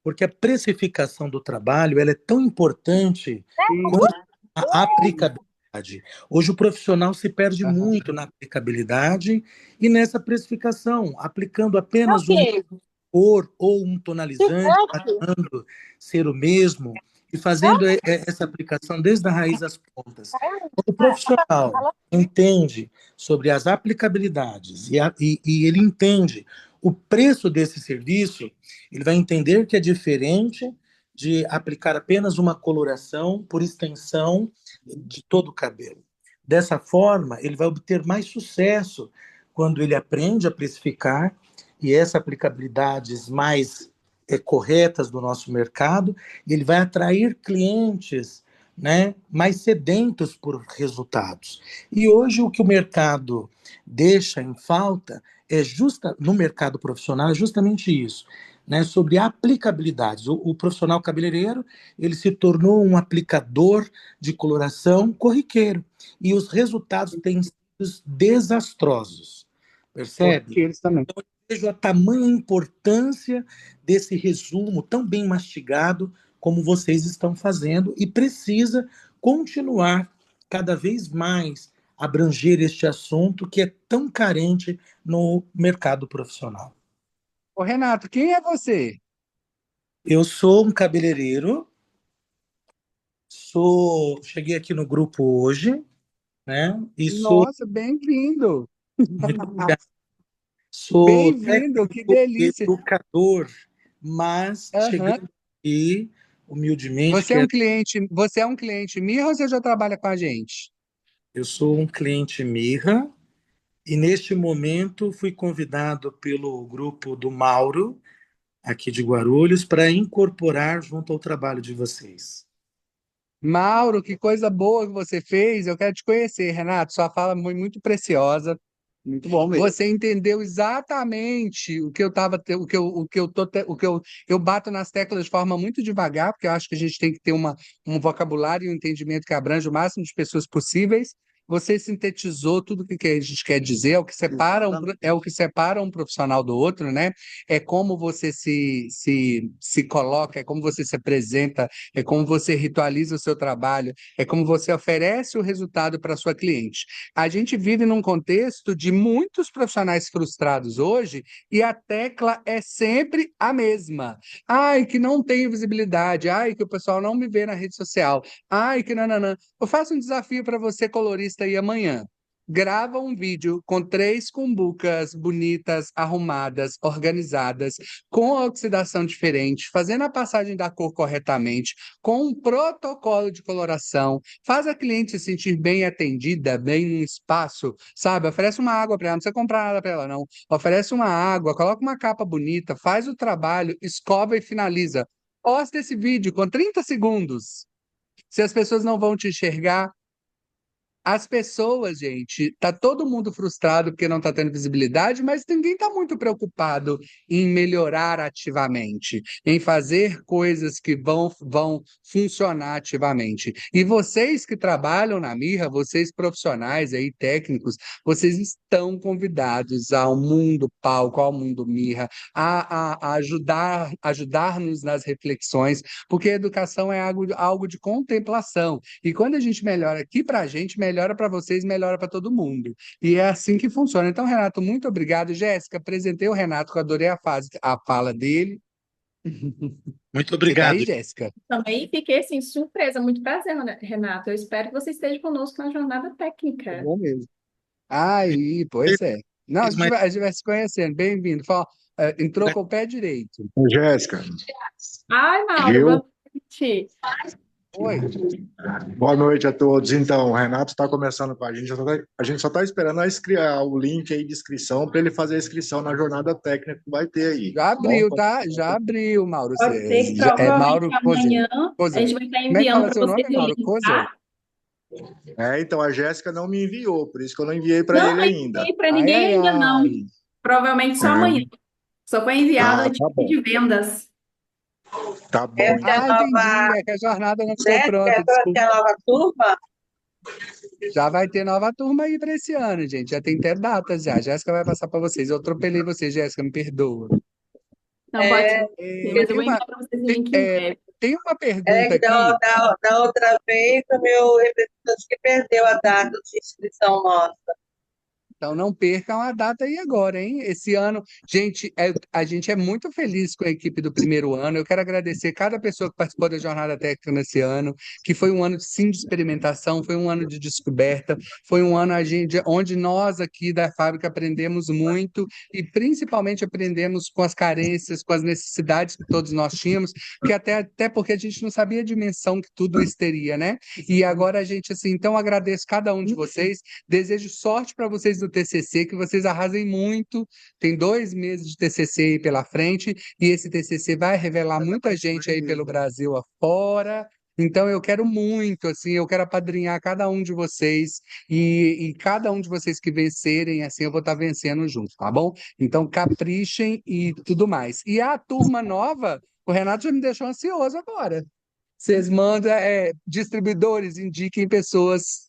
Speaker 6: porque a precificação do trabalho ela é tão importante
Speaker 1: Sim.
Speaker 6: quanto a aplicabilidade. Hoje o profissional se perde
Speaker 1: Aham.
Speaker 6: muito na aplicabilidade e nessa precificação, aplicando
Speaker 4: É o
Speaker 6: apenas uma
Speaker 4: quê?
Speaker 6: cor ou um tonalizante,
Speaker 4: Gigante.
Speaker 6: achando ser o mesmo, e fazendo essa aplicação desde a raiz às pontas. Quando o profissional entende sobre as aplicabilidades e ele entende o preço desse serviço, ele vai entender que é diferente de aplicar apenas uma coloração por extensão de todo o cabelo. Dessa forma, ele vai obter mais sucesso quando ele aprende a precificar e essas aplicabilidades mais corretas do nosso mercado, e ele vai atrair clientes, né, mais sedentos por resultados. E hoje o que o mercado deixa em falta no mercado profissional é justamente isso, né, sobre aplicabilidades. O profissional cabeleireiro ele se tornou um aplicador de coloração corriqueiro e os resultados têm sido desastrosos. Percebe?
Speaker 1: Eles também.
Speaker 6: Vejo a tamanha importância desse resumo tão bem mastigado como vocês estão fazendo e precisa continuar cada vez mais abranger este assunto que é tão carente no mercado profissional.
Speaker 1: Ô, Renato, quem é você?
Speaker 6: Eu sou um cabeleireiro, cheguei aqui no grupo hoje, né? E sou
Speaker 1: Nossa, bem-vindo.
Speaker 6: muito obrigado. Sou
Speaker 1: Bem-vindo, que
Speaker 6: técnico e
Speaker 1: delícia.
Speaker 6: educador, mas
Speaker 1: Aham.
Speaker 6: chegando aqui humildemente, quero.
Speaker 1: Você é um cliente Mirra ou você já trabalha com a gente?
Speaker 6: Eu sou um cliente Mirra e neste momento fui convidado pelo grupo do Mauro, aqui de Guarulhos, para incorporar junto ao trabalho de vocês.
Speaker 1: Mauro, que coisa boa que você fez. Eu quero te conhecer, Renato. Sua fala foi muito preciosa.
Speaker 3: Muito bom mesmo.
Speaker 1: Você entendeu exatamente o que eu tava, o que eu bato nas teclas de forma muito devagar, porque eu acho que a gente tem que ter um vocabulário e um entendimento que abrange o máximo de pessoas possíveis. Você sintetizou tudo o que a gente quer dizer, é o que separa um profissional do outro, né? É como você se coloca, é como você se apresenta, é como você ritualiza o seu trabalho, é como você oferece o resultado para sua cliente. A gente vive num contexto de muitos profissionais frustrados hoje e a tecla é sempre a mesma. Ai, que não tenho visibilidade. Ai, que o pessoal não me vê na rede social. Ai, que nananã. Eu faço um desafio para você, colorista, aí amanhã. Grava um vídeo com 3 cumbucas bonitas, arrumadas, organizadas, com a oxidação diferente, fazendo a passagem da cor corretamente, com um protocolo de coloração, faz a cliente se sentir bem atendida, bem no espaço, sabe? Oferece uma água para ela, não precisa comprar nada para ela, não. Oferece uma água, coloca uma capa bonita, faz o trabalho, escova e finaliza. Posta esse vídeo com 30 segundos. Se as pessoas não vão te enxergar, As pessoas, gente, tá todo mundo frustrado porque não está tendo visibilidade, mas ninguém está muito preocupado em melhorar ativamente, em fazer coisas que vão funcionar ativamente. E vocês que trabalham na Mirra, vocês profissionais aí, técnicos, vocês estão convidados ao mundo palco, ao mundo Mirra, a ajudar-nos nas reflexões, porque a educação é algo de contemplação. E quando a gente melhora aqui para a gente, melhora para vocês, melhora para todo mundo. E é assim que funciona. Então, Renato, muito obrigado. Jéssica, apresentei o Renato, que eu adorei a fala dele.
Speaker 6: Muito
Speaker 1: Você tá aí,
Speaker 6: obrigado.
Speaker 1: Jéssica?
Speaker 8: Também fiquei assim, surpresa. Muito prazer, Renato. Eu espero que você esteja conosco na jornada
Speaker 3: É
Speaker 8: técnica.
Speaker 3: bom mesmo.
Speaker 1: Aí, pois é. Não,
Speaker 6: Mas
Speaker 1: a gente vai se conhecendo. Bem-vindo. Entrou com o pé direito.
Speaker 9: Jéssica,
Speaker 8: Ai, Mauro,
Speaker 9: Gil,
Speaker 8: boa noite.
Speaker 1: Oi.
Speaker 9: boa noite a todos. Então, o Renato está começando com a gente. A gente só está esperando o link aí de inscrição para ele fazer a inscrição na jornada técnica que vai ter aí.
Speaker 1: Já
Speaker 9: Tá bom?
Speaker 1: abriu, tá? Já abriu, Mauro.
Speaker 8: Pode ser que
Speaker 1: É
Speaker 8: provavelmente
Speaker 1: Mauro Cozer.
Speaker 8: amanhã a gente vai estar
Speaker 1: Como é que
Speaker 8: enviando
Speaker 1: fala
Speaker 8: para
Speaker 1: seu
Speaker 8: vocês
Speaker 1: nome,
Speaker 8: o
Speaker 1: Mauro
Speaker 8: link,
Speaker 1: Cozer?
Speaker 8: tá?
Speaker 9: Então a Jéssica não me enviou, por isso que eu não enviei para
Speaker 8: Não,
Speaker 9: ele
Speaker 8: não
Speaker 9: ainda.
Speaker 8: enviei para
Speaker 1: Ai,
Speaker 8: ninguém
Speaker 1: ai,
Speaker 8: ainda, não.
Speaker 1: ai.
Speaker 8: Provavelmente só
Speaker 9: É,
Speaker 8: amanhã. Só foi enviado a
Speaker 9: tá
Speaker 8: equipe
Speaker 9: bom.
Speaker 8: de vendas.
Speaker 9: Tá bom,
Speaker 10: Essa é a
Speaker 1: Ah,
Speaker 9: então.
Speaker 1: entendi.
Speaker 10: nova.
Speaker 1: É que a jornada não ficou
Speaker 10: Jéssica,
Speaker 1: pronta,
Speaker 10: essa
Speaker 1: desculpa.
Speaker 10: é a nova turma?
Speaker 1: Já vai ter nova turma aí para esse ano, gente. Já tem até datas já. A Jéssica vai passar para vocês. Eu atropelei você, Jéssica, me perdoa.
Speaker 8: Não pode
Speaker 10: É,
Speaker 8: ser. Mas eu vou enviar para vocês o link em breve.
Speaker 1: Tem uma
Speaker 10: é
Speaker 1: pergunta
Speaker 10: que da,
Speaker 1: aqui.
Speaker 10: da outra vez o meu representante que perdeu a data de inscrição nossa.
Speaker 1: Então não percam a data aí agora, hein? Esse ano, gente, a gente é muito feliz com a equipe do primeiro ano. Eu quero agradecer cada pessoa que participou da jornada técnica nesse ano, que foi um ano sim de experimentação, foi um ano de descoberta, foi um ano onde nós aqui da fábrica aprendemos muito e principalmente aprendemos com as carências, com as necessidades que todos nós tínhamos, que até porque a gente não sabia a dimensão que tudo isso teria, né? E agora a gente, assim, então agradeço cada um de vocês, desejo sorte para vocês do TCC, que vocês arrasem muito. Tem 2 meses de TCC aí pela frente e esse TCC vai revelar muita gente aí pelo Brasil afora. Então eu quero muito, assim, eu quero apadrinhar cada um de vocês e cada um de vocês que vencerem, assim, eu vou estar vencendo junto, tá bom? Então caprichem e tudo mais. E a turma nova, o Renato já me deixou ansioso agora. Vocês mandam, distribuidores, indiquem pessoas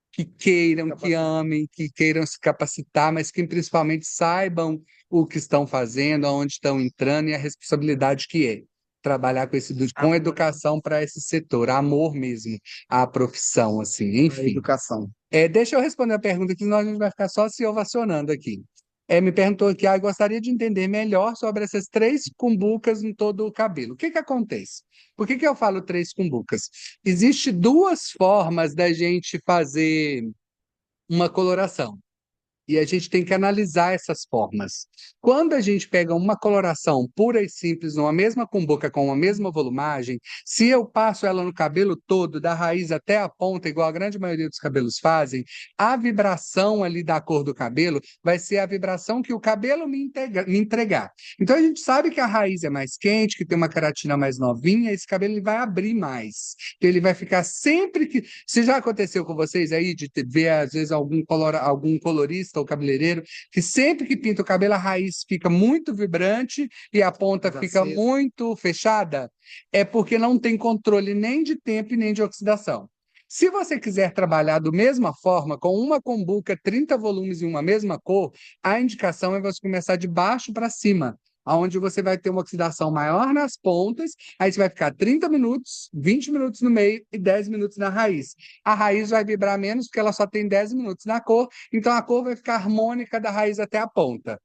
Speaker 1: que queiram, que amem, que queiram se capacitar, mas que principalmente saibam o que estão fazendo, aonde estão entrando e a responsabilidade que é trabalhar com educação para esse setor, amor mesmo à profissão, assim,
Speaker 3: A
Speaker 1: enfim.
Speaker 3: educação.
Speaker 1: Deixa eu responder a pergunta, que senão a gente vai ficar só se ovacionando aqui. Me perguntou aqui, gostaria de entender melhor sobre essas 3 cumbucas em todo o cabelo. O que que acontece? Por que que eu falo 3 cumbucas? Existe 2 formas da gente fazer uma coloração. E a gente tem que analisar essas formas. Quando a gente pega uma coloração pura e simples, numa mesma cumbuca, com uma mesma volumagem, se eu passo ela no cabelo todo, da raiz até a ponta, igual a grande maioria dos cabelos fazem, a vibração ali da cor do cabelo vai ser a vibração que o cabelo me entregar. Então a gente sabe que a raiz é mais quente, que tem uma queratina mais novinha, esse cabelo ele vai abrir mais. Então, ele vai ficar sempre que... Se já aconteceu com vocês aí, de ver, às vezes, algum colorista ou cabeleireiro, que sempre que pinta o cabelo, a raiz fica muito vibrante e a ponta fica muito fechada, é porque não tem controle nem de tempo e nem de oxidação. Se você quiser trabalhar da mesma forma, com uma cumbuca, 30 volumes em uma mesma cor, a indicação é você começar de baixo para cima, onde você vai ter uma oxidação maior nas pontas, aí você vai ficar 30 minutos, 20 minutos no meio e 10 minutos na raiz. A raiz vai vibrar menos porque ela só tem 10 minutos na cor, então a cor vai ficar harmônica da raiz até a ponta.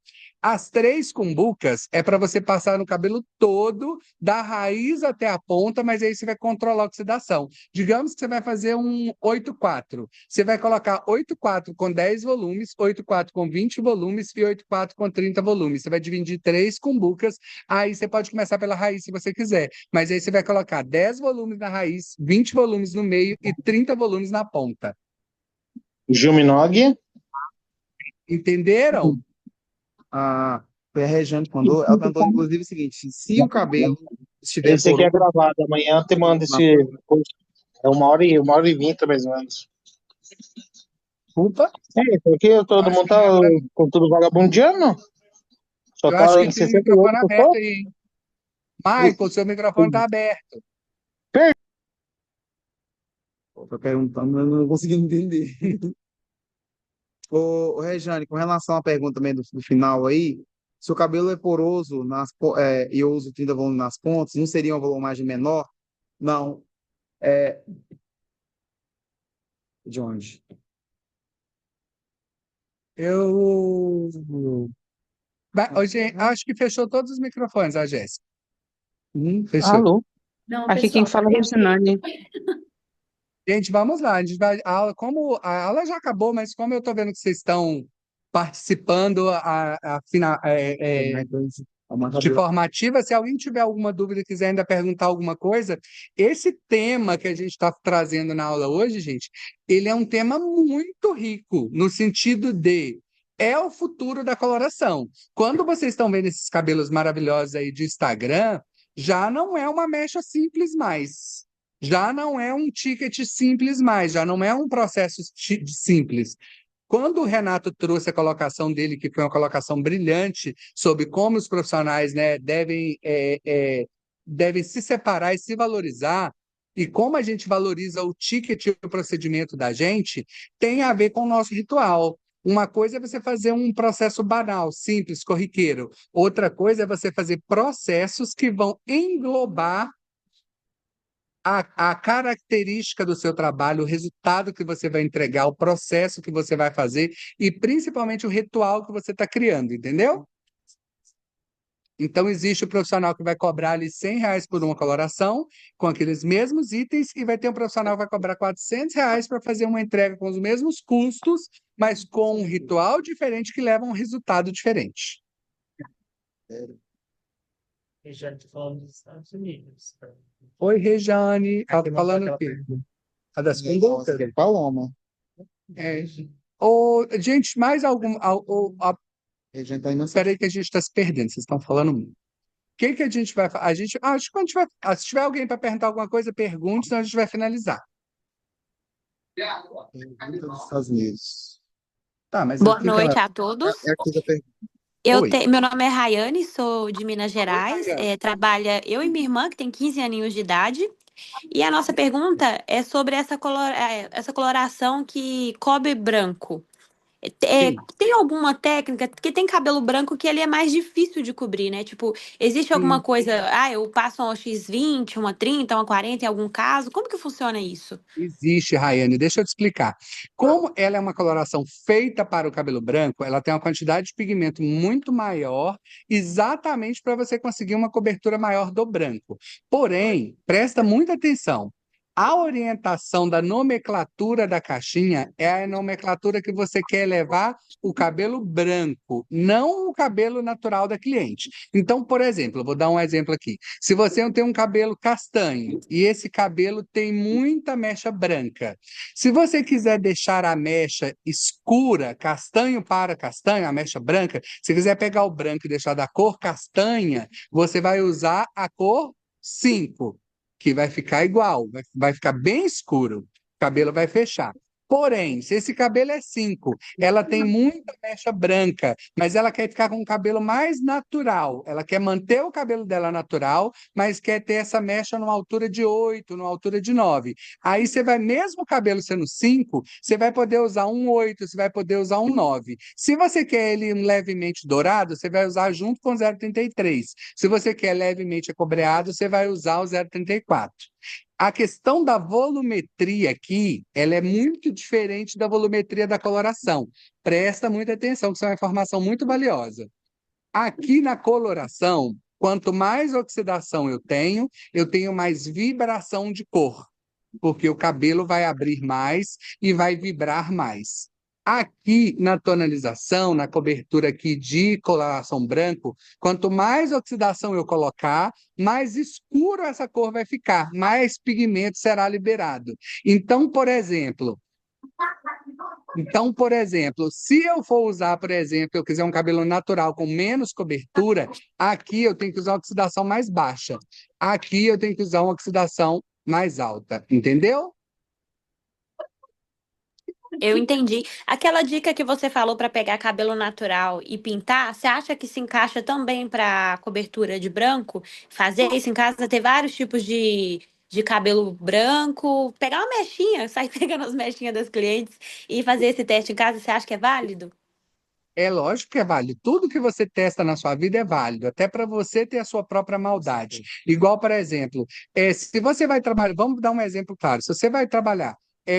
Speaker 1: As 3 cumbucas é para você passar no cabelo todo, da raiz até a ponta, mas aí você vai controlar a oxidação. Digamos que você vai fazer um 8-4. Você vai colocar 8-4 com 10 volumes, 8-4 com 20 volumes e 8-4 com 30 volumes. Você vai dividir 3 cumbucas, aí você pode começar pela raiz se você quiser. Mas aí você vai colocar 10 volumes na raiz, 20 volumes no meio e 30 volumes na ponta.
Speaker 11: Gil Minogue?
Speaker 1: Entenderam?
Speaker 3: Foi a Regiane que mandou. Ela perguntou, inclusive, o seguinte: se o cabelo estiver
Speaker 11: Esse aqui é
Speaker 3: poroso,
Speaker 11: gravado. Amanhã te mando esse. É 1h20, mais ou menos.
Speaker 1: Desculpa,
Speaker 11: Porque todo
Speaker 1: acho
Speaker 11: mundo
Speaker 1: que
Speaker 11: tá
Speaker 1: não é pra mim.
Speaker 11: com tudo vagabundiano? Só
Speaker 1: Eu
Speaker 11: tá
Speaker 1: acho que tem um microfone
Speaker 11: 68
Speaker 1: aberto
Speaker 11: pessoas?
Speaker 1: aí, hein? Michael, seu microfone está aberto.
Speaker 3: Tô perguntando, mas não consegui entender. Ô, Rejane, com relação à pergunta também do final aí, se o cabelo é poroso e eu uso tinta volume nas pontas, não seria uma volumagem menor? Não. É, de onde?
Speaker 1: Eu. Hoje, acho que fechou todos os microfones, a Jéssica. Fechou.
Speaker 12: Alô?
Speaker 8: Não,
Speaker 12: Aqui quem
Speaker 8: pessoal,
Speaker 12: fala é Reginane.
Speaker 1: Gente, vamos lá. A gente vai, como a aula já acabou, mas como eu estou vendo que vocês estão participando de formativa, se alguém tiver alguma dúvida e quiser ainda perguntar alguma coisa, esse tema que a gente está trazendo na aula hoje, gente, ele é um tema muito rico, no sentido de é o futuro da coloração. Quando vocês estão vendo esses cabelos maravilhosos aí de Instagram, já não é uma mecha simples mais. Já não é um ticket simples mais, já não é um processo simples. Quando o Renato trouxe a colocação dele, que foi uma colocação brilhante, sobre como os profissionais, né, devem se separar e se valorizar, e como a gente valoriza o ticket e o procedimento da gente, tem a ver com o nosso ritual. Uma coisa é você fazer um processo banal, simples, corriqueiro. Outra coisa é você fazer processos que vão englobar a característica do seu trabalho, o resultado que você vai entregar, o processo que você vai fazer e principalmente o ritual que você está criando, entendeu? Então, existe o profissional que vai cobrar ali R$ 100 por uma coloração, com aqueles mesmos itens, e vai ter um profissional que vai cobrar R$ 400 para fazer uma entrega com os mesmos custos, mas com um ritual diferente que leva a um resultado diferente.
Speaker 2: Rejane tá falando dos Estados Unidos.
Speaker 1: Oi, Rejane. Ela tá falando o quê? A das condutas?
Speaker 3: Paloma.
Speaker 1: Gente, mais algum. Espera aí que a gente está se perdendo, vocês estão falando muito. O que que a gente vai fazer? Acho que se tiver alguém para perguntar alguma coisa, pergunte, senão a gente vai finalizar.
Speaker 3: Pergunta dos Estados Unidos.
Speaker 1: Tá, mas
Speaker 13: Boa
Speaker 1: o que que
Speaker 13: noite
Speaker 1: ela...
Speaker 13: a todos.
Speaker 3: É aqui da pergunta.
Speaker 1: Oi.
Speaker 13: Meu nome é Rayane, sou de Minas Gerais.
Speaker 1: Rayane.
Speaker 13: Trabalha eu e minha irmã, que tem 15 aninhos de idade. E a nossa pergunta é sobre essa coloração que cobre branco.
Speaker 1: Sim.
Speaker 13: Tem alguma técnica? Porque tem cabelo branco que ele é mais difícil de cobrir, né? Tipo, existe alguma coisa? Eu passo uma X20, uma 30, uma 40 em algum caso? Como que funciona isso?
Speaker 1: Existe, Rayane, deixa eu te explicar. Como ela é uma coloração feita para o cabelo branco, ela tem uma quantidade de pigmento muito maior, exatamente para você conseguir uma cobertura maior do branco. Porém, presta muita atenção. A orientação da nomenclatura da caixinha é a nomenclatura que você quer levar o cabelo branco, não o cabelo natural da cliente. Então, por exemplo, eu vou dar um exemplo aqui. Se você tem um cabelo castanho e esse cabelo tem muita mecha branca, se você quiser deixar a mecha escura, castanho para castanho, a mecha branca, se quiser pegar o branco e deixar da cor castanha, você vai usar a cor 5, que vai ficar igual, vai ficar bem escuro, o cabelo vai fechar. Porém, se esse cabelo é 5, ela tem muita mecha branca, mas ela quer ficar com o cabelo mais natural. Ela quer manter o cabelo dela natural, mas quer ter essa mecha numa altura de 8, numa altura de 9. Aí você vai, mesmo o cabelo sendo 5, você vai poder usar um 8, você vai poder usar um 9. Se você quer ele levemente dourado, você vai usar junto com o 0,33. Se você quer levemente acobreado, você vai usar o 0,34. A questão da volumetria aqui, ela é muito diferente da volumetria da coloração. Presta muita atenção, que isso é uma informação muito valiosa. Aqui na coloração, quanto mais oxidação eu tenho mais vibração de cor, porque o cabelo vai abrir mais e vai vibrar mais. Aqui na tonalização, na cobertura aqui de coloração branco, quanto mais oxidação eu colocar, mais escuro essa cor vai ficar, mais pigmento será liberado. Então, por exemplo, se eu for usar, por exemplo, eu quiser um cabelo natural com menos cobertura, aqui eu tenho que usar uma oxidação mais baixa. Aqui eu tenho que usar uma oxidação mais alta, entendeu?
Speaker 13: Eu entendi. Aquela dica que você falou para pegar cabelo natural e pintar, você acha que se encaixa também para cobertura de branco? Fazer isso em casa, ter vários tipos de cabelo branco, pegar uma mechinha, sair pegando as mechinhas das clientes e fazer esse teste em casa, você acha que é válido?
Speaker 1: É lógico que é válido. Tudo que você testa na sua vida é válido, até para você ter a sua própria maldade. Igual, por exemplo, se você vai trabalhar, vamos dar um exemplo claro. Se você vai trabalhar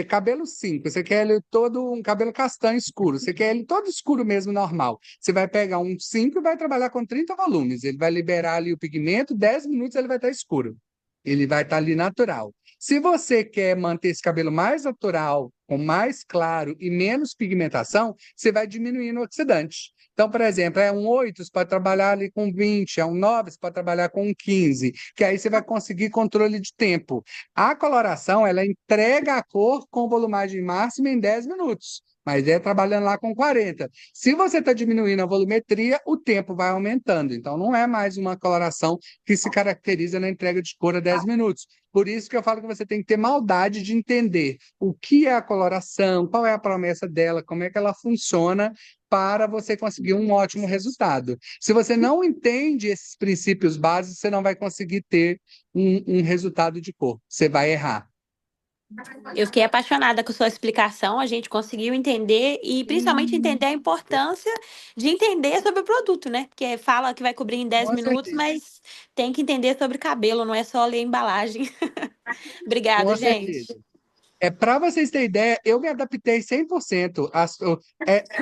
Speaker 1: cabelo 5, você quer ele todo um cabelo castanho escuro, você quer ele todo escuro mesmo, normal. Você vai pegar um 5 e vai trabalhar com 30 volumes. Ele vai liberar ali o pigmento, 10 minutos ele vai estar escuro. Ele vai estar ali natural. Se você quer manter esse cabelo mais natural, com mais claro e menos pigmentação, você vai diminuindo o oxidante. Então, por exemplo, é um 8, você pode trabalhar ali com 20, é um 9, você pode trabalhar com um 15, que aí você vai conseguir controle de tempo. A coloração, ela entrega a cor com volumagem máxima em 10 minutos, mas é trabalhando lá com 40. Se você está diminuindo a volumetria, o tempo vai aumentando. Então, não é mais uma coloração que se caracteriza na entrega de cor a 10 minutos. Por isso que eu falo que você tem que ter maldade de entender o que é a coloração, qual é a promessa dela, como é que ela funciona para você conseguir um ótimo resultado. Se você não entende esses princípios básicos, você não vai conseguir ter um resultado de cor. Você vai errar.
Speaker 13: Eu fiquei apaixonada com sua explicação, a gente conseguiu entender e principalmente entender a importância de entender sobre o produto, né? Porque fala que vai cobrir em 10
Speaker 1: Com
Speaker 13: minutos,
Speaker 1: certeza.
Speaker 13: mas tem que entender sobre cabelo, não é só ler a embalagem. Obrigada,
Speaker 1: Com
Speaker 13: gente.
Speaker 1: certeza. Para vocês terem ideia, eu me adaptei 100%.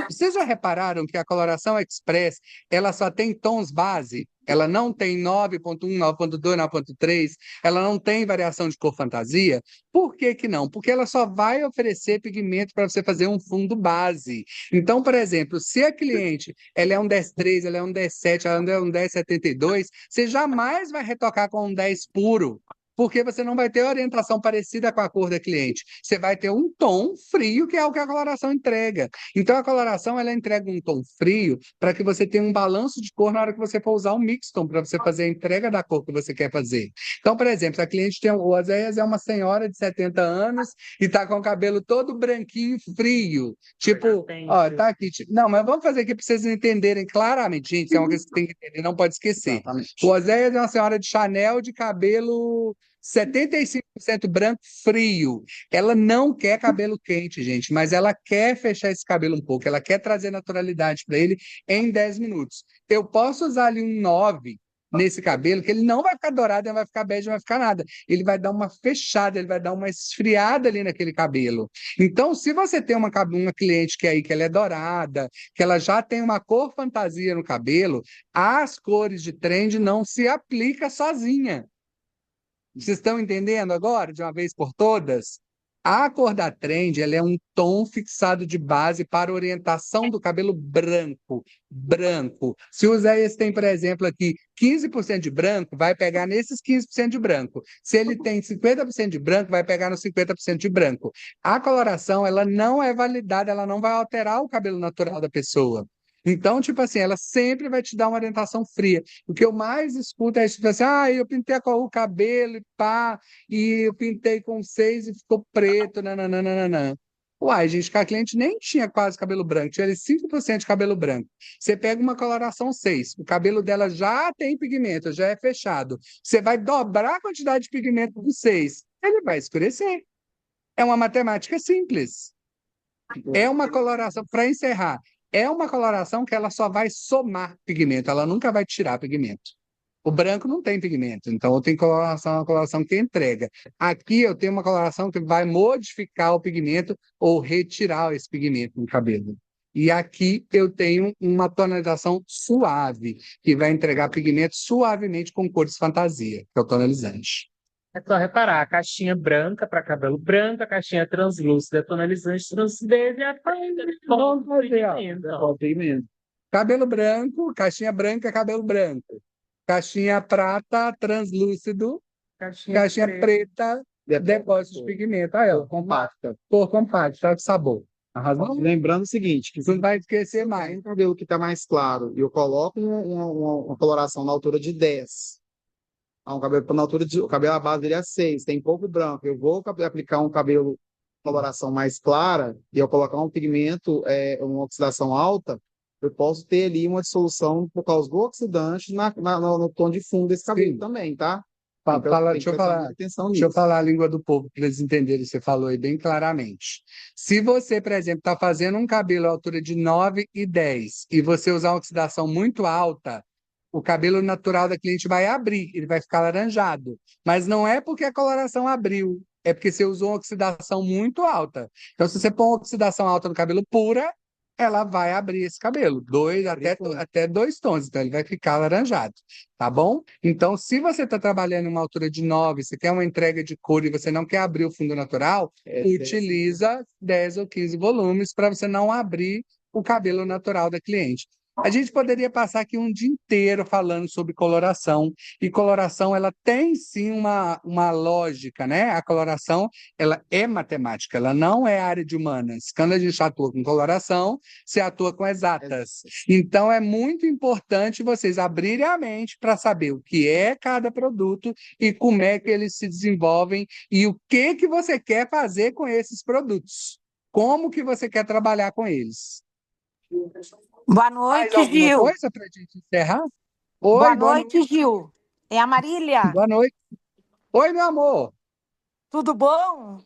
Speaker 1: Vocês já repararam que a coloração express, ela só tem tons base? Ela não tem 9.1, 9.2, 9.3, ela não tem variação de cor fantasia? Por que que não? Porque ela só vai oferecer pigmento para você fazer um fundo base. Então, por exemplo, se a cliente ela é um 10.3, ela é um 10.7, ela é um 10.72, você jamais vai retocar com um 10 puro, porque você não vai ter orientação parecida com a cor da cliente. Você vai ter um tom frio, que é o que a coloração entrega. Então, a coloração, ela entrega um tom frio para que você tenha um balanço de cor na hora que você for usar o mixton, para você fazer a entrega da cor que você quer fazer. Então, por exemplo, se a cliente tem... O Oséias é uma senhora de 70 anos e está com o cabelo todo branquinho, frio. Tipo, ó, tá aqui. Não, mas vamos fazer aqui para vocês entenderem claramente, gente, isso é uma coisa que você tem que entender, não pode esquecer.
Speaker 3: Exatamente.
Speaker 1: O Oséias é uma senhora de Chanel de cabelo 75% branco frio. Ela não quer cabelo quente, gente, mas ela quer fechar esse cabelo um pouco, ela quer trazer naturalidade para ele em 10 minutos. Eu posso usar ali um 9 nesse cabelo, que ele não vai ficar dourado, não vai ficar bege, não vai ficar nada. Ele vai dar uma fechada, ele vai dar uma esfriada ali naquele cabelo. Então, se você tem uma cliente que aí que ela é dourada, que ela já tem uma cor fantasia no cabelo, as cores de trend não se aplica sozinha. Vocês estão entendendo agora, de uma vez por todas? A cor da trend, ela é um tom fixado de base para orientação do cabelo branco. Branco. Se o Zéias tem, por exemplo, aqui 15% de branco, vai pegar nesses 15% de branco. Se ele tem 50% de branco, vai pegar nos 50% de branco. A coloração, ela não é validada, ela não vai alterar o cabelo natural da pessoa. Então, tipo assim, ela sempre vai te dar uma orientação fria. O que eu mais escuto é tipo assim, eu pintei o cabelo e pá, e eu pintei com 6 e ficou preto, nananana. Uai, gente, que a cliente nem tinha quase cabelo branco, tinha ali 5% de cabelo branco. Você pega uma coloração 6, o cabelo dela já tem pigmento, já é fechado. Você vai dobrar a quantidade de pigmento do 6, ele vai escurecer. É uma matemática simples. É uma coloração, para encerrar, é uma coloração que ela só vai somar pigmento, ela nunca vai tirar pigmento. O branco não tem pigmento, então eu tenho coloração, uma coloração que entrega. Aqui eu tenho uma coloração que vai modificar o pigmento ou retirar esse pigmento no cabelo. E aqui eu tenho uma tonalização suave, que vai entregar pigmento suavemente com cores fantasia, que é o tonalizante.
Speaker 2: É só reparar, a caixinha branca para cabelo branco, a caixinha translúcida, tonalizante translucidez e a
Speaker 1: pigmento. Cabelo branco, caixinha branca, cabelo branco. Caixinha prata, translúcido. Caixinha preta, depósito de pigmento. Aí, ó, compacta. Cor compacta, sabor. Arrasou?
Speaker 3: Lembrando o seguinte, que
Speaker 1: Você não vai esquecer mais.
Speaker 3: um cabelo que está mais claro e eu coloco uma coloração na altura de 10. Um cabelo na altura de, o cabelo, a base dele é 6, tem pouco branco. Eu vou aplicar um cabelo coloração mais clara e eu colocar um pigmento, uma oxidação alta, eu posso ter ali uma dissolução por causa do oxidante no tom de fundo desse cabelo
Speaker 1: Sim.
Speaker 3: também, tá? Tem que
Speaker 1: Deixa eu
Speaker 3: prestar
Speaker 1: falar,
Speaker 3: muita atenção
Speaker 1: deixa eu
Speaker 3: nisso.
Speaker 1: falar a língua do povo para eles entenderem, você falou aí bem claramente. Se você, por exemplo, está fazendo um cabelo à altura de 9 e 10 e você usar uma oxidação muito alta, o cabelo natural da cliente vai abrir, ele vai ficar alaranjado. Mas não é porque a coloração abriu, é porque você usou uma oxidação muito alta. Então, se você põe uma oxidação alta no cabelo pura, ela vai abrir esse cabelo, até 2 tons, então ele vai ficar alaranjado, tá bom? Então, se você está trabalhando em uma altura de 9, você quer uma entrega de cor e você não quer abrir o fundo natural, utiliza 10 ou 15 volumes para você não abrir o cabelo natural da cliente. A gente poderia passar aqui um dia inteiro falando sobre coloração, e coloração ela tem sim uma lógica, né? A coloração ela é matemática, ela não é área de humanas. Quando a gente atua com coloração, você atua com exatas. Então é muito importante vocês abrirem a mente para saber o que é cada produto e como é que eles se desenvolvem e o que que você quer fazer com esses produtos. Como que você quer trabalhar com eles?
Speaker 12: Boa
Speaker 1: Mais
Speaker 12: noite,
Speaker 1: alguma
Speaker 12: Gil.
Speaker 1: coisa para a gente encerrar?
Speaker 12: Boa
Speaker 1: Oi, boa
Speaker 12: noite,
Speaker 1: noite.
Speaker 12: Gil. É a Marília.
Speaker 1: Boa noite. Oi, meu amor.
Speaker 12: Tudo bom?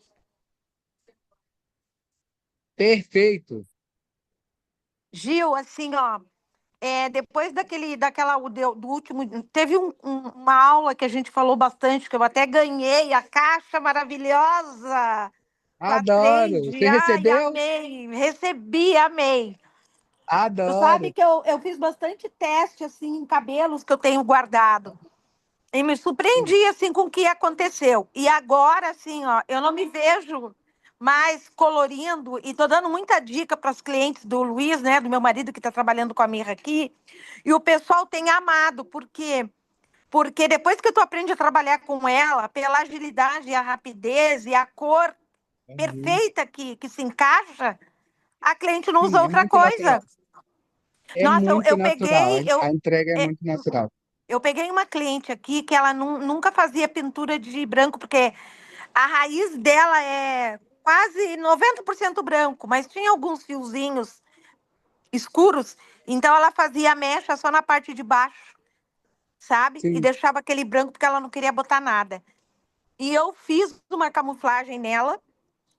Speaker 1: Perfeito.
Speaker 12: Gil, assim, ó, depois do último, teve uma aula que a gente falou bastante, que eu até ganhei a caixa maravilhosa com a
Speaker 1: Adoro.
Speaker 12: Trend.
Speaker 1: Você
Speaker 12: Ai,
Speaker 1: recebeu?
Speaker 12: amei, recebi, amei. Tu sabe
Speaker 1: Adoro.
Speaker 12: que eu fiz bastante teste, assim, em cabelos que eu tenho guardado. E me surpreendi, assim, com o que aconteceu. E agora, assim, ó, eu não me vejo mais colorindo e tô dando muita dica para as clientes do Luiz, né, do meu marido que está trabalhando com a Mirra aqui. E o pessoal tem amado, porque depois que tu aprende a trabalhar com ela, pela agilidade e a rapidez e a cor
Speaker 1: Uhum.
Speaker 12: perfeita que se encaixa, a cliente não usa
Speaker 1: Sim, é
Speaker 12: outra
Speaker 1: muito natural.
Speaker 12: coisa.
Speaker 1: É
Speaker 12: Nossa,
Speaker 1: muito
Speaker 12: eu
Speaker 1: natural.
Speaker 12: peguei,
Speaker 1: A entrega é
Speaker 12: é,
Speaker 1: muito natural.
Speaker 12: eu peguei uma cliente aqui que ela nunca fazia pintura de branco, porque a raiz dela é quase 90% branco, mas tinha alguns fiozinhos escuros, então ela fazia a mecha só na parte de baixo, sabe? E
Speaker 1: Sim.
Speaker 12: deixava aquele branco porque ela não queria botar nada. E eu fiz uma camuflagem nela,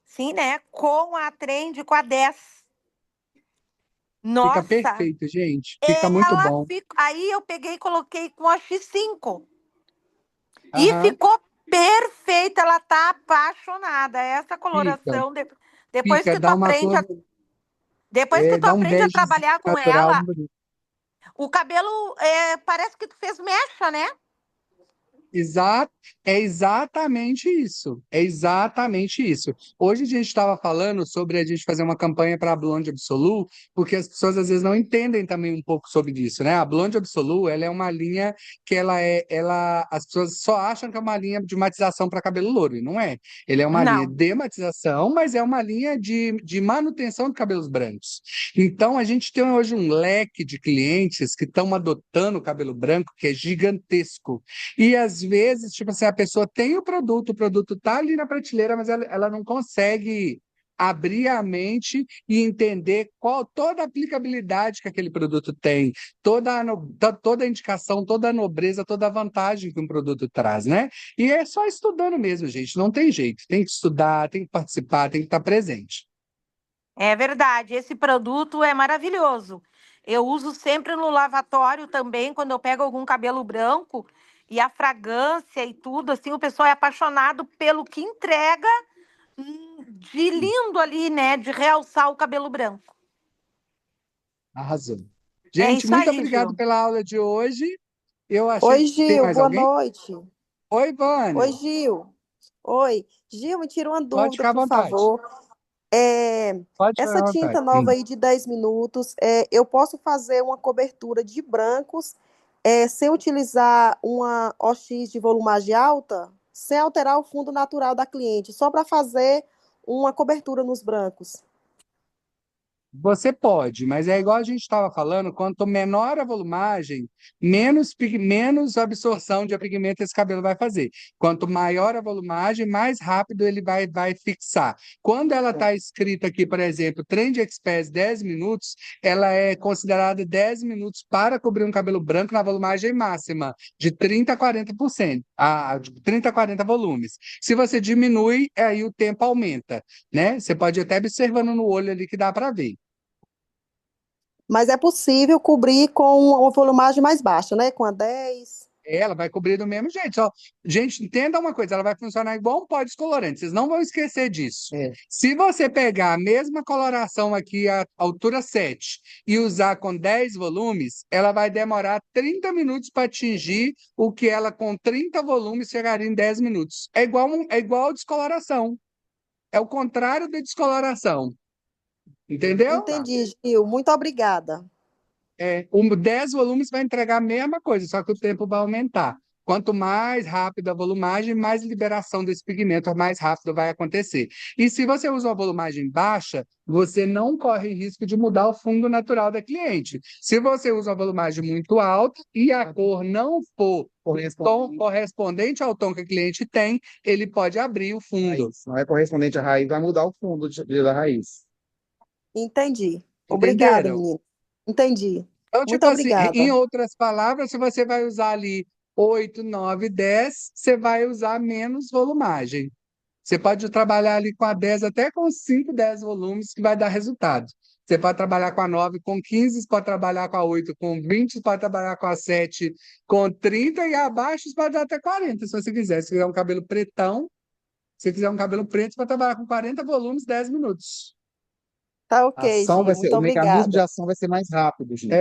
Speaker 12: sim, né? Com a Trend, com a 10.
Speaker 1: Fica
Speaker 12: Nossa,
Speaker 1: perfeito, gente. Fica muito bom.
Speaker 12: aí eu peguei e coloquei com a X5. E
Speaker 1: Aham.
Speaker 12: ficou perfeita, ela tá apaixonada. Essa
Speaker 1: Fica.
Speaker 12: coloração, depois
Speaker 1: Fica,
Speaker 12: que tu
Speaker 1: dá uma
Speaker 12: aprende
Speaker 1: cor,
Speaker 12: a, depois que tu
Speaker 1: dá um
Speaker 12: aprende a
Speaker 1: bege
Speaker 12: trabalhar com
Speaker 1: natural
Speaker 12: ela,
Speaker 1: muito bonito.
Speaker 12: o cabelo parece que tu fez mecha, né?
Speaker 1: Exato, é exatamente isso. É exatamente isso. Hoje a gente estava falando sobre a gente fazer uma campanha para a Blonde Absolu, porque as pessoas às vezes não entendem também um pouco sobre isso, né? A Blonde Absolu, ela é uma linha que as pessoas só acham que é uma linha de matização para cabelo louro, e não é. Ele é uma linha
Speaker 12: Não.
Speaker 1: de matização, mas é uma linha de manutenção de cabelos brancos. Então a gente tem hoje um leque de clientes que estão adotando o cabelo branco que é gigantesco. E às vezes, tipo assim, a pessoa tem o produto tá ali na prateleira, mas ela não consegue abrir a mente e entender toda a aplicabilidade que aquele produto tem, toda a indicação, toda a nobreza, toda a vantagem que um produto traz, né? E é só estudando mesmo, gente, não tem jeito. Tem que estudar, tem que participar, tem que estar presente.
Speaker 12: É verdade, esse produto é maravilhoso. Eu uso sempre no lavatório também, quando eu pego algum cabelo branco, e a fragrância e tudo, assim, o pessoal é apaixonado pelo que entrega de lindo ali, né? De realçar o cabelo branco.
Speaker 1: Arrasou.
Speaker 12: É
Speaker 1: Gente,
Speaker 12: isso
Speaker 1: muito
Speaker 12: aí,
Speaker 1: obrigado
Speaker 12: Gil.
Speaker 1: pela aula de hoje. Eu achei.
Speaker 14: Oi,
Speaker 1: Tem
Speaker 14: Gil,
Speaker 1: mais
Speaker 14: boa
Speaker 1: alguém?
Speaker 14: noite.
Speaker 1: Oi,
Speaker 14: Oi,
Speaker 1: Vânia.
Speaker 14: Gil. Oi. Gil, me tira uma
Speaker 1: Pode
Speaker 14: dúvida,
Speaker 1: ficar à
Speaker 14: por
Speaker 1: vontade.
Speaker 14: favor. É,
Speaker 1: Pode ficar
Speaker 14: essa
Speaker 1: à
Speaker 14: tinta
Speaker 1: vontade.
Speaker 14: nova aí de 10 minutos, eu posso fazer uma cobertura de brancos sem utilizar uma OX de volumagem alta, sem alterar o fundo natural da cliente, só para fazer uma cobertura nos brancos.
Speaker 1: Você pode, mas é igual a gente estava falando, quanto menor a volumagem, menos absorção de pigmento esse cabelo vai fazer. Quanto maior a volumagem, mais rápido ele vai fixar. Quando ela está escrita aqui, por exemplo, Trend Express 10 minutos, ela é considerada 10 minutos para cobrir um cabelo branco na volumagem máxima, de 30 a 40%, de 30 a 40 volumes. Se você diminui, aí o tempo aumenta, né? Você pode ir até observando no olho ali que dá para ver.
Speaker 14: Mas é possível cobrir com uma volumagem mais baixa, né? Com a 10.
Speaker 1: Ela vai cobrir do mesmo jeito. Só, gente, entenda uma coisa, ela vai funcionar igual um pó descolorante. Vocês não vão esquecer disso. Se você pegar a mesma coloração aqui, a altura 7, e usar com 10 volumes, ela vai demorar 30 minutos para atingir o que ela com 30 volumes chegaria em 10 minutos. É igual descoloração. É o contrário da descoloração. Entendeu?
Speaker 14: Entendi, Gil. Muito obrigada.
Speaker 1: 10 volumes vai entregar a mesma coisa, só que o tempo vai aumentar. Quanto mais rápida a volumagem, mais liberação desse pigmento, mais rápido vai acontecer. E se você usa uma volumagem baixa, você não corre risco de mudar o fundo natural da cliente. Se você usa uma volumagem muito alta e a cor não for correspondente ao tom que a cliente tem, ele pode abrir o fundo.
Speaker 3: Não é correspondente à raiz, vai mudar o fundo da raiz.
Speaker 14: Entendi. Obrigada,
Speaker 1: Entenderam?
Speaker 14: menina. Entendi.
Speaker 1: Então,
Speaker 14: Muito
Speaker 1: tipo assim,
Speaker 14: obrigada.
Speaker 1: em outras palavras, se você vai usar ali 8, 9, 10, você vai usar menos volumagem. Você pode trabalhar ali com a 10 até com 5, 10 volumes, que vai dar resultado. Você pode trabalhar com a 9 com 15, você pode trabalhar com a 8 com 20, você pode trabalhar com a 7 com 30 e abaixo você pode dar até 40, se você quiser. Se quiser um cabelo pretão, se quiser um cabelo preto, você pode trabalhar com 40 volumes, 10 minutos.
Speaker 14: Tá
Speaker 3: A
Speaker 14: ok,
Speaker 3: ação
Speaker 14: Gil.
Speaker 3: o mecanismo de
Speaker 14: Obrigada.
Speaker 3: ação vai ser mais rápido, gente.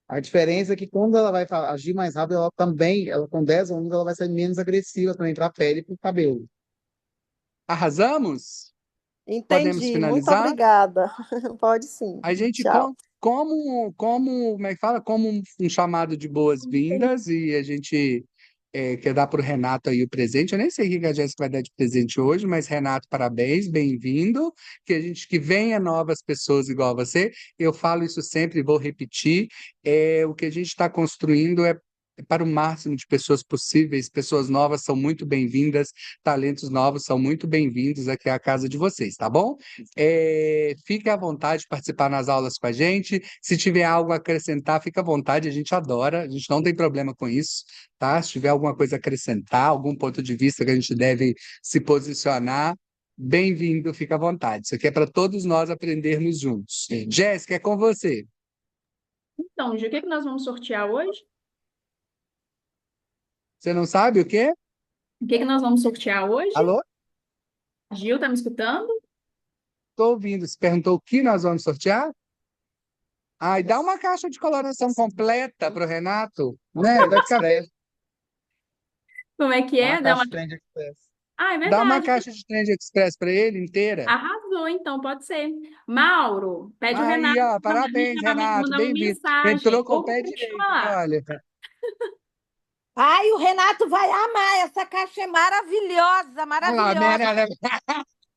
Speaker 3: A diferença é que quando ela vai agir mais rápido, ela com 10 volumes, ela vai ser menos agressiva também para a pele e para o cabelo.
Speaker 1: Arrasamos? Podemos
Speaker 14: Entendi. Muito
Speaker 1: finalizar?
Speaker 14: obrigada. Pode sim.
Speaker 1: A gente,
Speaker 14: Tchau.
Speaker 1: como é que fala? Como um chamado de boas-vindas, e a gente quer dar para o Renato aí o presente. Eu nem sei o que a Jéssica vai dar de presente hoje, mas Renato, parabéns, bem-vindo. Que venha novas pessoas igual a você. Eu falo isso sempre e vou repetir. O que a gente está construindo é para o máximo de pessoas possíveis. Pessoas novas são muito bem-vindas, talentos novos são muito bem-vindos aqui à casa de vocês, tá bom? Fique à vontade de participar nas aulas com a gente. Se tiver algo a acrescentar, fique à vontade, a gente adora, a gente não tem problema com isso, tá? Se tiver alguma coisa a acrescentar, algum ponto de vista que a gente deve se posicionar, bem-vindo, fique à vontade. Isso aqui é para todos nós aprendermos juntos. Jéssica, é com você.
Speaker 8: Então, Gil, o que nós vamos sortear hoje?
Speaker 1: Você não sabe o quê?
Speaker 8: O que nós vamos sortear hoje?
Speaker 1: Alô?
Speaker 8: Gil, tá me escutando?
Speaker 1: Estou ouvindo. Você perguntou o que nós vamos sortear? E dá uma caixa de coloração completa para o Renato, né? Vai ficar...
Speaker 8: Como é que é?
Speaker 3: Uma caixa de Trend Express.
Speaker 8: É
Speaker 1: Dá uma
Speaker 8: verdade.
Speaker 1: caixa de Trend Express para ele inteira.
Speaker 8: Arrasou, então, pode ser. Mauro, pede o
Speaker 1: Aí,
Speaker 8: Renato
Speaker 1: ó, parabéns, Renato,
Speaker 8: mandar uma
Speaker 1: bem-vindo.
Speaker 8: mensagem.
Speaker 1: Entrou com o
Speaker 8: Ou
Speaker 1: pé
Speaker 8: me
Speaker 1: direito,
Speaker 8: falar.
Speaker 1: olha.
Speaker 12: Ai, o Renato vai amar. Essa caixa é maravilhosa,
Speaker 1: Olha lá,
Speaker 12: maravilhosa.
Speaker 1: né?